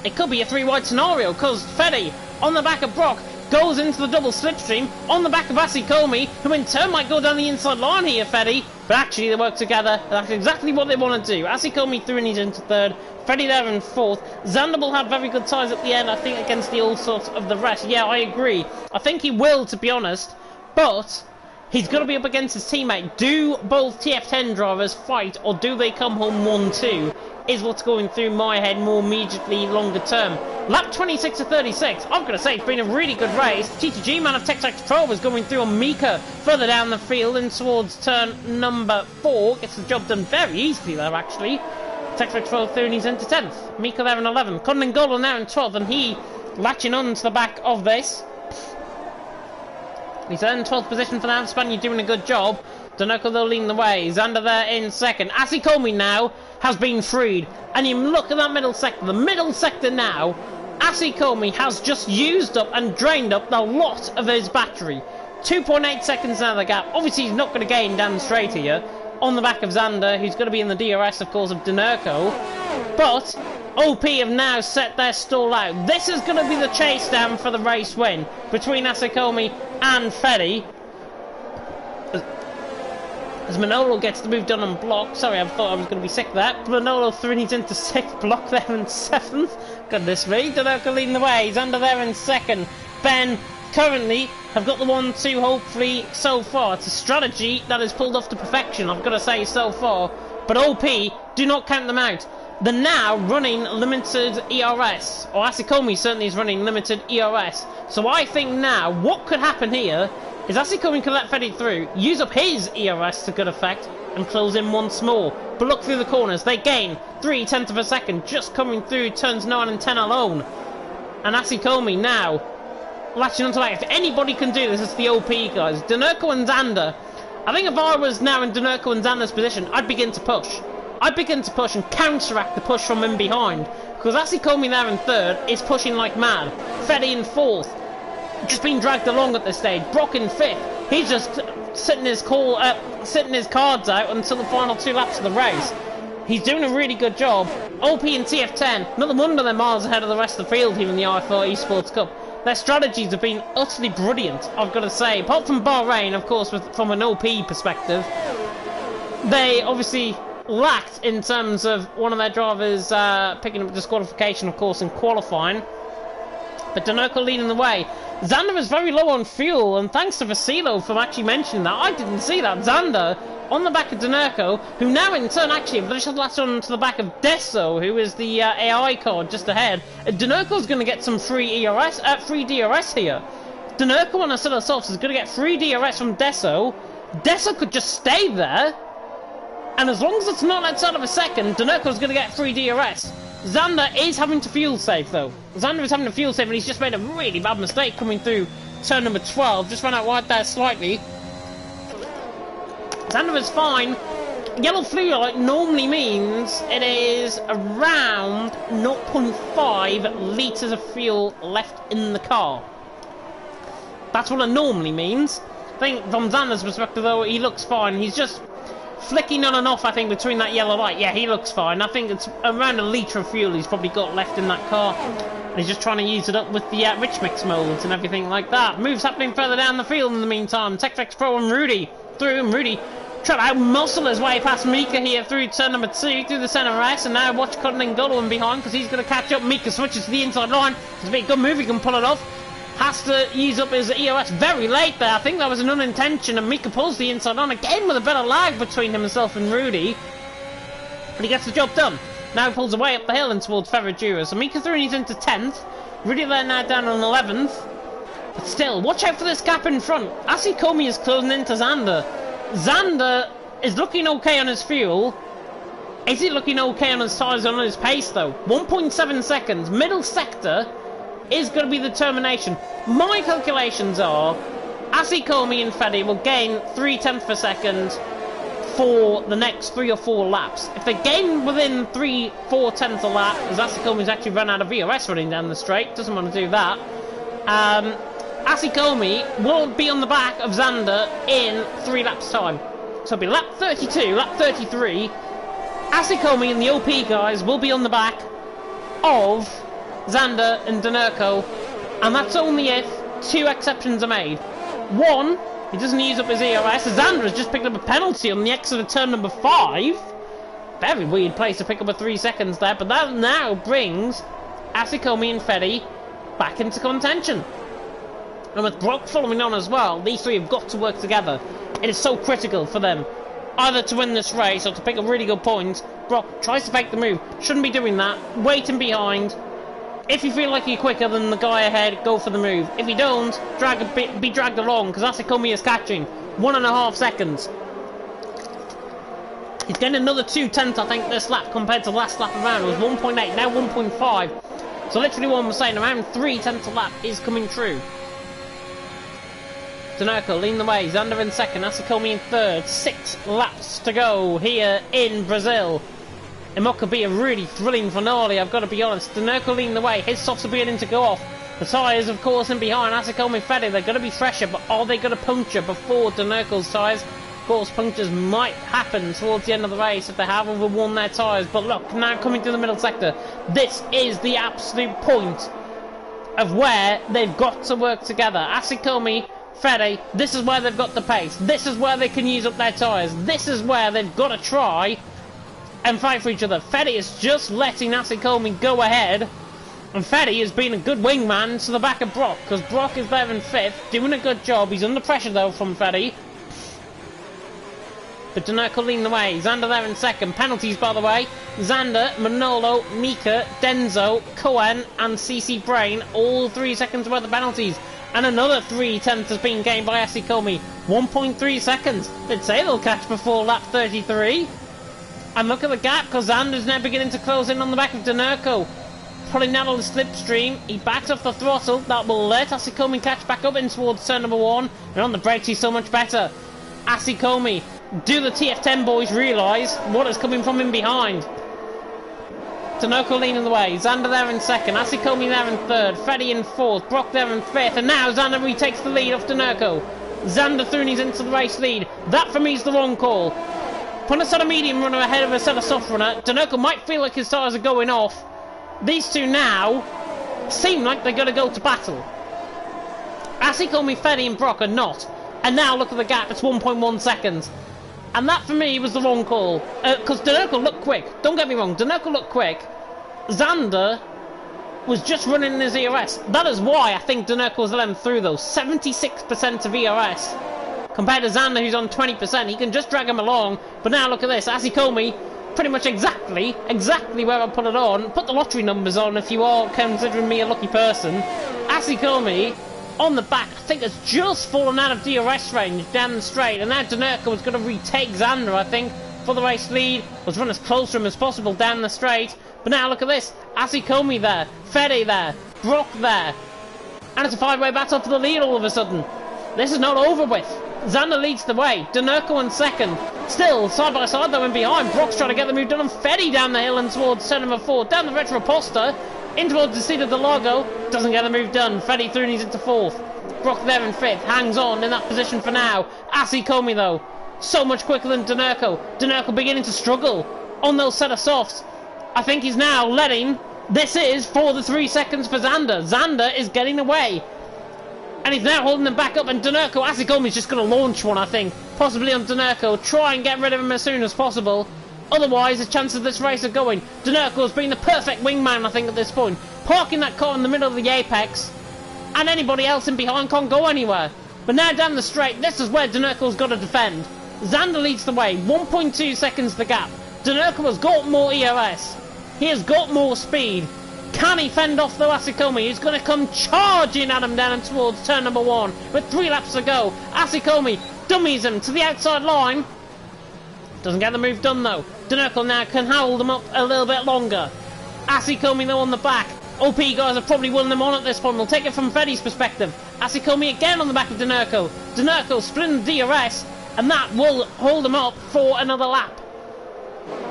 it could be a 3-wide scenario, because Freddy on the back of Brock goes into the double slipstream on the back of Asikomi, who in turn might go down the inside line here, Freddy. But actually they work together. That's exactly what they want to do. Asikomi through and he's into 3rd. Freddy there in 4th. Xander will have very good tyres at the end, I think, against the all sorts of the rest. Yeah, I agree. I think he will, to be honest. But he's got to be up against his teammate. Do both TF10 drivers fight, or do they come home 1-2? Is what's going through my head more immediately longer term. Lap 26 to 36. I've got to say, it's been a really good race. TTG man of Texax Pro was going through on Mika further down the field and towards turn number 4. Gets the job done very easily there, actually. Texax Pro through and he's into 10th. Mika there in 11th. Conningola now in 12th, and he latching on to the back of this. He's in 12th position for now. Spaniard doing a good job. Denerko though leading the way. Xander there in 2nd. Asikomi now has been freed. And you look at that middle sector. The middle sector now, Asikomi has just used up and drained up the lot of his battery. 2.8 seconds now the gap. Obviously he's not going to gain down straight here. On the back of Xander, who's going to be in the DRS, of course, of Denerko. But OP have now set their stall out. This is going to be the chase down for the race win between Asikomi and Freddy. As Manolo gets the move done on Block. Sorry, I thought I was going to be sick there. Manolo through and he's into 6th. Block there in 7th. Goodness me. Denerko leading the way. He's under there in 2nd. Ben currently have got the 1-2 hopefully so far. It's a strategy that is pulled off to perfection, I've got to say, so far. But OP, do not count them out. They're now running limited ERS, or Asikomi certainly is running limited ERS. So I think now what could happen here is Asikomi can let Freddy through, use up his ERS to good effect, and close in once more. But look through the corners, they gain 0.3 of a second just coming through turns 9 and 10 alone. And Asikomi now latching onto that. If anybody can do this, it's the OP guys. Denerko and Xander. I think if I was now in Denerko and Xander's position, I'd begin to push. I begin to push and counteract the push from in behind. Because Asikomi there in third is pushing like mad. Freddy in fourth, just being dragged along at this stage. Brock in fifth, he's just sitting his cards out until the final 2 laps of the race. He's doing a really good job. OP and TF10, not wonder they're miles ahead of the rest of the field here in the IFR eSports Cup. Their strategies have been utterly brilliant, I've got to say. Apart from Bahrain, of course, from an OP perspective, they obviously lacked in terms of one of their drivers picking up disqualification, of course, in qualifying. But Dinoco leading the way. Xander was very low on fuel, and thanks to Vasilo for actually mentioning that. I didn't see that. Xander on the back of Dinoco, who now in turn actually have just latched on to the back of Deso, who is the AI card just ahead. Dinoco's going to get some free DRS here. Dinoco on a set of softs is going to get free DRS from Deso. Deso could just stay there, and as long as it's not outside of a second, Dinoco's going to get free DRS. Xander is having to fuel save though. Xander is having to fuel save, and he's just made a really bad mistake coming through turn number 12. Just ran out wide there slightly. Xander is fine. Yellow fuel like normally means it is around 0.5 litres of fuel left in the car. That's what it normally means. I think from Xander's perspective though, he looks fine. He's just flicking on and off, I think, between that yellow light. Yeah, he looks fine. I think it's around a litre of fuel he's probably got left in that car. And he's just trying to use it up with the rich mix modes and everything like that. Moves happening further down the field in the meantime. TechFX Pro and Rudy through, and Rudy trying to out-muscle his way past Mika here through turn number 2, through the centre S, and now watch Cutting Golo behind because he's going to catch up. Mika switches to the inside line. It's a bit good move, he can pull it off. Has to use up his EOS very late there. I think that was an unintention, and Mika pulls the inside on again with a bit of lag between himself and Rudy. But he gets the job done. Now he pulls away up the hill and towards Ferradura. So Mika through and he's into 10th. Rudy there now down on 11th. But still, watch out for this gap in front. Asikomi is closing into Xander. Xander is looking okay on his fuel. Is he looking okay on his tyres and on his pace though? 1.7 seconds. Middle sector is going to be the determination. My calculations are Asikomi and Feddy will gain 0.3 per second for the next 3 or 4 laps. If they gain within 3-4 tenths a lap, as Asikomi's actually run out of VRS running down the straight, doesn't want to do that, Asikomi will be on the back of Xander in 3 laps time. So it'll be lap 32, lap 33, Asikomi and the OP guys will be on the back of Xander and Dinoco, and that's only if 2 exceptions are made. 1, he doesn't use up his EOS. Xander has just picked up a penalty on the exit of turn number 5. Very weird place to pick up a 3 seconds there, but that now brings Asikomi and Feddy back into contention. And with Brock following on as well, these 3 have got to work together. It is so critical for them, either to win this race or to pick a really good point. Brock tries to fake the move, shouldn't be doing that, waiting behind. If you feel like you're quicker than the guy ahead, go for the move. If you don't, be dragged along, because Asikomi is catching. 1.5 seconds. He's getting another 2 tenths, I think, this lap compared to the last lap around. It was 1.8, now 1.5. So literally what I'm saying, around 3 tenths a lap is coming true. Dinoco leading the way, Xander in second, Asikomi in third. 6 laps to go here in Brazil. It could be a really thrilling finale, I've got to be honest. Dinoco leading the way, his softs are beginning to go off. The tyres, of course, in behind. Asikomi and Feddy, they're going to be fresher, but are they going to puncture before Dinoco's tyres? Of course, punctures might happen towards the end of the race if they have overworn their tyres. But look, now coming through the middle sector, this is the absolute point of where they've got to work together. Asikomi, Feddy, this is where they've got the pace. This is where they can use up their tyres. This is where they've got to try and fight for each other. Feddy is just letting Asikomi go ahead, and Feddy has been a good wingman to the back of Brock, because Brock is there in 5th, doing a good job. He's under pressure though from Feddy. But Dinoco leading the way. Xander there in 2nd. Penalties, by the way. Xander, Manolo, Mika, Denzo, Cohen, and CC Brain, all 3 seconds worth of penalties. And another 3 tenths has been gained by Asikomi. 1.3 seconds. They'd say they'll catch before lap 33. And look at the gap, because Xander's now beginning to close in on the back of Dinoco. Pulling out on the slipstream, he backs off the throttle. That will let Asikomi catch back up in towards turn number 1. And on the brakes, he's so much better. Asikomi Do the TF10 boys realise what is coming from in behind? Dinoco leading the way, Xander there in second, Asikomi there in third, Freddy in fourth, Brock there in fifth, and now Xander retakes the lead off Dinoco. Xander Thuni's into the race lead. That for me is the wrong call. Put a set of medium runner ahead of a set of soft runner. Dinoco might feel like his tires are going off. These two now seem like they're going to go to battle. Asikomi, Freddy and Brock are not. And now look at the gap, it's 1.1 seconds. And that for me was the wrong call. Because Dinoco looked quick. Don't get me wrong, Dinoco looked quick. Xander was just running in his ERS. That is why I think Dinoco was letting him through though. 76% of ERS. Compared to Xander who's on 20%. He can just drag him along. But now look at this. Asikomi, pretty much exactly where I put it on. Put the lottery numbers on if you are considering me a lucky person. Asikomi on the back, I think it's just fallen out of DRS range down the straight, and now Dinoco was going to retake Xander, I think, for the race lead. Was run as close to him as possible down the straight, but now look at this, Asikomi there, Fede there, Brock there, and it's a five-way battle for the lead all of a sudden. This is not over with. Xander leads the way, Dinoco in second, still side by side though in behind. Brock's trying to get the move done, and Fede down the hill and towards turn number 4, down the retro poster, in towards the seat of the Largo, doesn't get the move done. Freddy Thuni's into fourth. Brock there in fifth, hangs on in that position for now. Asikomi though, so much quicker than Dinoco. Dinoco beginning to struggle on those set of softs. I think he's now letting, this is for the 3 seconds for Xander. Xander is getting away. And he's now holding them back up, and Dinoco, Asikomi's just going to launch one, I think. Possibly on Dinoco, try and get rid of him as soon as possible. Otherwise, the chances of this race are going. Dinoco's been the perfect wingman, I think, at this point. Parking that car in the middle of the apex, and anybody else in behind can't go anywhere. But now down the straight, this is where Dinoco's got to defend. Xander leads the way, 1.2 seconds the gap. Dinoco has got more ERS. He has got more speed. Can he fend off though Asikomi? He's going to come charging at him down towards turn number 1 with 3 laps to go. Asikomi dummies him to the outside line. Doesn't get the move done though. Dinoco now can hold them up a little bit longer. Asikomi though on the back. OP guys have probably won them on at this point. We'll take it from Freddy's perspective. Asikomi again on the back of Dinoco. Dinoco splitting the DRS, and that will hold them up for another lap.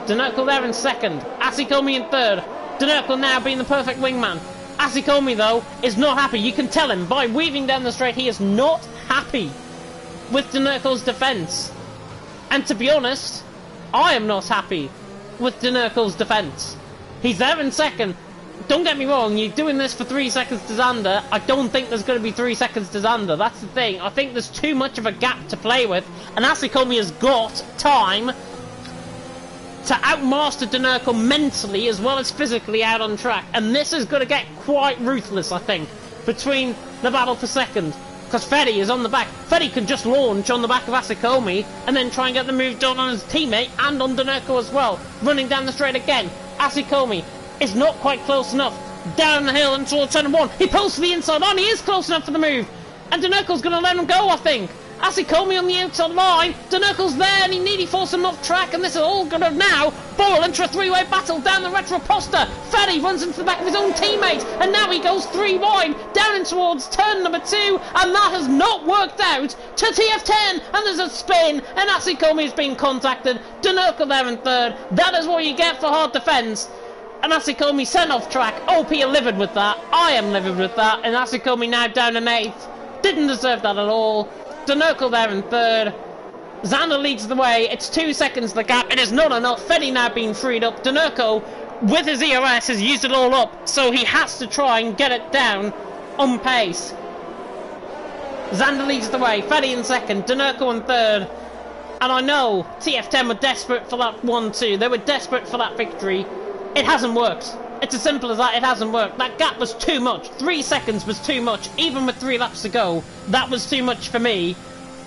Dinoco there in second. Asikomi in third. Dinoco now being the perfect wingman. Asikomi though is not happy. You can tell him by weaving down the straight he is not happy with Dinoco's defence. And to be honest, I am not happy with Dinoco's defence. He's there in second. Don't get me wrong, you're doing this for 3 seconds to Xander. I don't think there's going to be 3 seconds to Xander. That's the thing. I think there's too much of a gap to play with. And Asikomi has got time to outmaster Dinoco mentally as well as physically out on track. And this is going to get quite ruthless, I think, between the battle for second. Because Freddy is on the back. Freddy can just launch on the back of Asikomi and then try and get the move done on his teammate and on Dinoco as well. Running down the straight again. Asikomi is not quite close enough. Down the hill and towards turn 1. He pulls to the inside line. He is close enough for the move. And Dinoco's going to let him go, I think. Asikomi on the outside line. Dinoco's there and he nearly forced him off track. And this is all going to now boil into a 3-way battle down the retro poster. Freddy runs into the back of his own teammate. And now he goes 3 wide down in towards turn number 2. And that has not worked out to TF10. And there's a spin. And Asikomi is being contacted. Dinoco there in third. That is what you get for hard defence. And Asikomi sent off track. OP are livid with that. I am livid with that. And Asikomi now down in 8th. Didn't deserve that at all. Dinoco there in third. Xander leads the way. It's 2 seconds the gap. It is not enough. Freddy now being freed up. Dinoco, with his ERS, has used it all up. So he has to try and get it down on pace. Xander leads the way. Freddy in second. Dinoco in third. And I know TF10 were desperate for that 1-2. They were desperate for that victory. It hasn't worked. It's as simple as that. It hasn't worked. That gap was too much. 3 seconds was too much. Even with 3 laps to go, that was too much for me.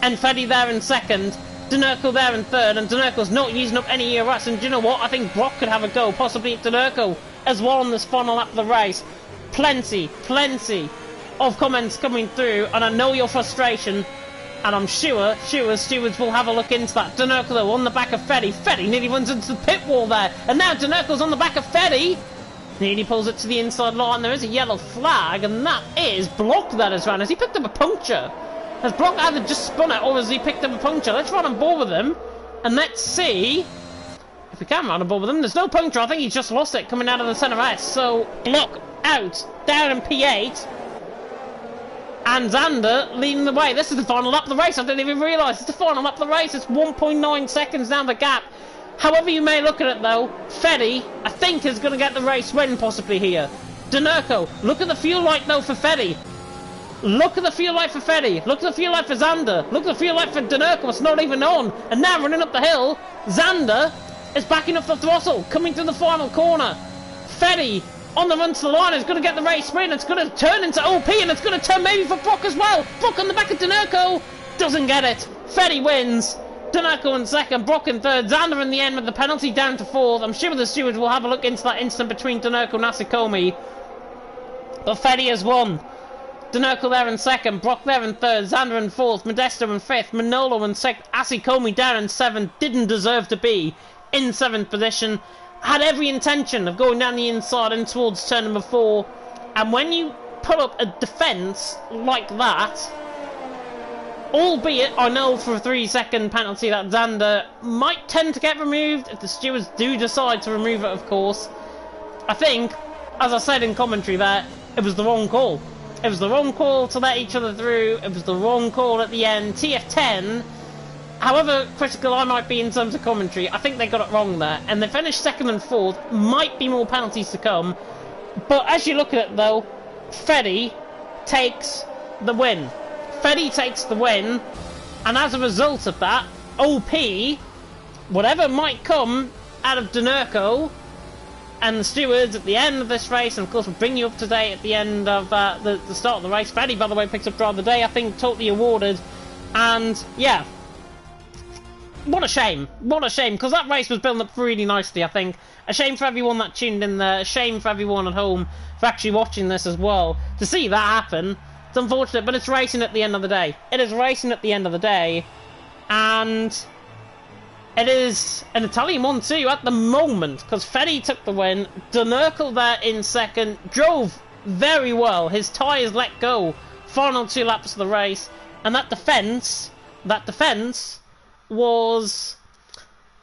And Freddy there in second. Dinoco there in third. And Dinoco's not using up any ERS. And do you know what? I think Brock could have a go. Possibly at Dinoco as well on this final lap of the race. Plenty of comments coming through. And I know your frustration. And I'm sure stewards will have a look into that. Dinoco though on the back of Freddy. Freddy nearly runs into the pit wall there. And now Dinoco's on the back of Freddy. Nearly pulls it to the inside line. There is a yellow flag, and that is blocked. That is round. Has he picked up a puncture? Has Brock either just spun it, or has he picked up a puncture? Let's run on board with him. And let's see if we can run a ball with him. There's no puncture. I think he just lost it coming out of the centre S. So, block out, down in P8. And Xander leading the way. This is the final lap of the race. I didn't even realise it's the final lap of the race. It's 1.9 seconds down the gap. However you may look at it though, Fetty, I think, is going to get the race win possibly here. Dinoco, look at the fuel light though for Fetty. Look at the fuel light for Fetty. Look at the fuel light for Xander. Look at the fuel light for Dinoco. It's not even on. And now running up the hill, Xander is backing up the throttle, coming to the final corner. Fetty on the run to the line is going to get the race win. It's going to turn into OP and it's going to turn maybe for Brock as well. Brock on the back of Dinoco doesn't get it. Fetty wins. Dinoco in second, Brock in third, Xander in the end with the penalty down to fourth. I'm sure the stewards will have a look into that incident between Dinoco and Asikomi. But Fetty has won. Dinoco there in second, Brock there in third, Xander in fourth, Modesto in fifth, Manolo in sixth, Asikomi down in seventh, didn't deserve to be in seventh position. Had every intention of going down the inside and towards turn number 4. And when you put up a defence like that, albeit I know for a 3-second penalty that Xander might tend to get removed if the stewards do decide to remove it, of course. I think, as I said in commentary there, it was the wrong call. It was the wrong call to let each other through. It was the wrong call at the end. TF10, however critical I might be in terms of commentary, I think they got it wrong there. And they finished second and fourth. Might be more penalties to come. But as you look at it though, Fetty takes the win. Fetty takes the win. And as a result of that, OP, whatever might come out of Dinoco and the stewards at the end of this race, and of course we'll bring you up to date at the end of the start of the race. Fetty, by the way, picks up driver of the day, I think totally awarded. And yeah, what a shame, because that race was building up really nicely, I think. A shame for everyone that tuned in there, a shame for everyone at home for actually watching this as well. To see that happen, it's unfortunate, but it's racing at the end of the day. It is racing at the end of the day, and it is an Italian one too at the moment, because Fetty took the win. Dinoco there in second, drove very well. His tyres let go final 2 laps of the race, and that defence was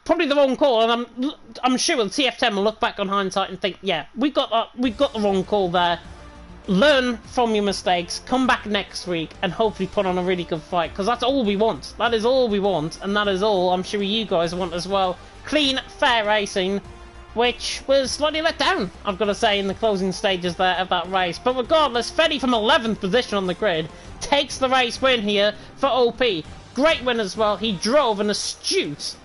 probably the wrong call. And I'm sure TF10 will look back on hindsight and think, yeah, we got the wrong call there. Learn from your mistakes, come back next week, and hopefully put on a really good fight, because that's all we want. That is all we want, and that is all I'm sure you guys want as well. Clean, fair racing, which was slightly let down, I've got to say, in the closing stages there of that race. But regardless, Fetty from 11th position on the grid takes the race win here for OP. Great win as well. He drove an astute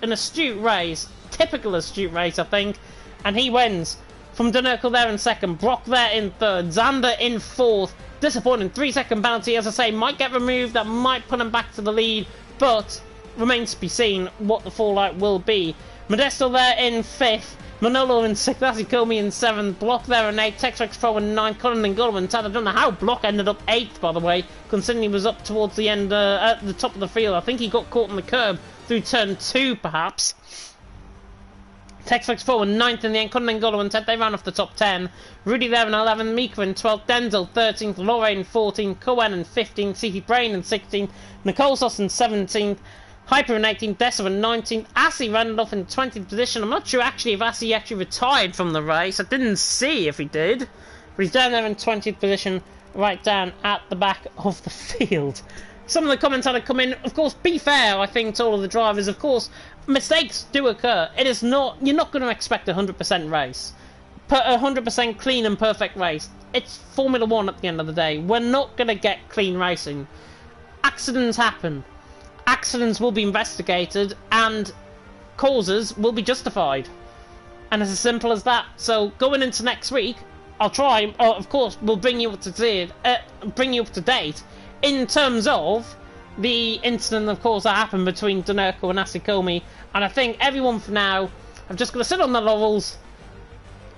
race, typical astute race, I think, and he wins. From Dinoco there in second, Brock there in third, Xander in fourth. Disappointing 3-second penalty, as I say, might get removed. That might put him back to the lead, but remains to be seen what the fallout will be. Modesto there in fifth, Manolo in sixth, Asikomi in seventh, Block there in eighth, Texrex Pro in ninth, Cullen and Gulliman in 10th. I don't know how Block ended up 8th, by the way, considering he was up towards the end, at the top of the field. I think he got caught on the curb through turn 2, perhaps. Texrex 4 in 9th in the end, Cullen and Gulliman 10th, they ran off the top 10. Rudy there in 11th, Mika in 12th, Denzel 13th, Lorraine in 14th, Cohen in 15th, CT Brain in 16th, Nicole Sauce in 17th, Hyper in 18th, Dessa in 19th, Assy ran off in 20th position. I'm not sure actually if Assy actually retired from the race. I didn't see if he did, but he's down there in 20th position, right down at the back of the field. Some of the comments that have come in, of course, be fair, I think, to all of the drivers. Of course, mistakes do occur. It is not, you're not going to expect a 100% race. A 100% clean and perfect race. It's Formula 1 at the end of the day. We're not going to get clean racing. Accidents happen. Accidents will be investigated, and causes will be justified. And it's as simple as that. So, going into next week, I'll try, of course, we'll bring you up to date, in terms of the incident, of course, that happened between Dinoco and Asikomi. And I think everyone for now have just got to sit on their laurels,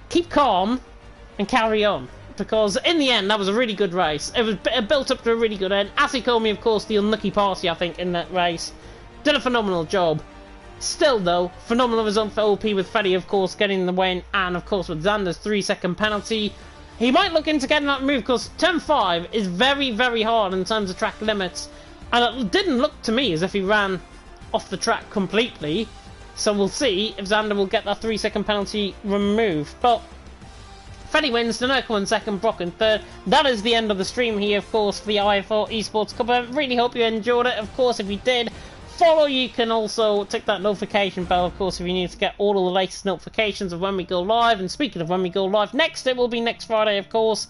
keep calm, and carry on. Because in the end, that was a really good race. It was built up to a really good end. Asikomi, of course, the unlucky party, I think, in that race, did a phenomenal job. Still, though, phenomenal result for OP, with Fetty, of course, getting the win, and, of course, with Xander's 3-second penalty. He might look into getting that move, because turn 5 is very, very hard in terms of track limits. And it didn't look to me as if he ran off the track completely. So we'll see if Xander will get that 3-second penalty removed. But Freddy wins, Denoco in second, Brock in third. That is the end of the stream here, of course, for the IFR Esports Cup. I really hope you enjoyed it. Of course, if you did, follow. You can also tick that notification bell, of course, if you need to get all of the latest notifications of when we go live. And speaking of when we go live, next it will be next Friday, of course,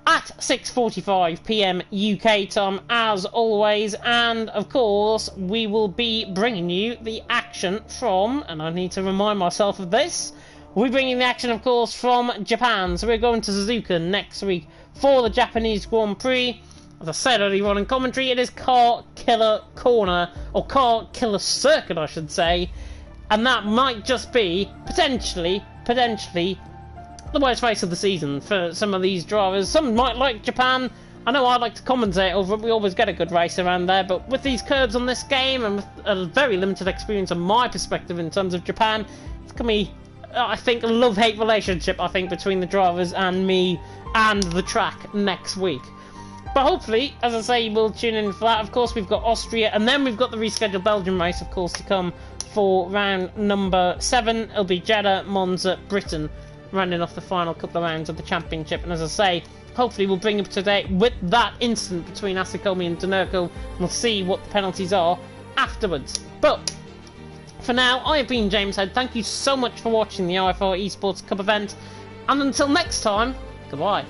at 6:45 PM UK time, as always. And of course, we will be bringing you the action from, and I need to remind myself of this, we're bringing the action, of course, from Japan. So we're going to Suzuka next week for the Japanese Grand Prix. As I said earlier on in commentary, it is Car Killer Corner, or Car Killer Circuit, I should say. And that might just be, potentially, the worst race of the season for some of these drivers. Some might like Japan. I know I like to commentate over it. We always get a good race around there. But with these curves on this game, and with a very limited experience on my perspective in terms of Japan, it's going to be, I think, a love-hate relationship, I think, between the drivers and me and the track next week. But hopefully, as I say, we'll tune in for that. Of course, we've got Austria, and then we've got the rescheduled Belgium race, of course, to come for round number 7. It'll be Jeddah, Monza, Britain, rounding off the final couple of rounds of the championship. And as I say, hopefully we'll bring you up to date with that incident between Asikomi and Denoco, and we'll see what the penalties are afterwards. But for now, I have been James Head. Thank you so much for watching the IFR Esports Cup event, and until next time, goodbye.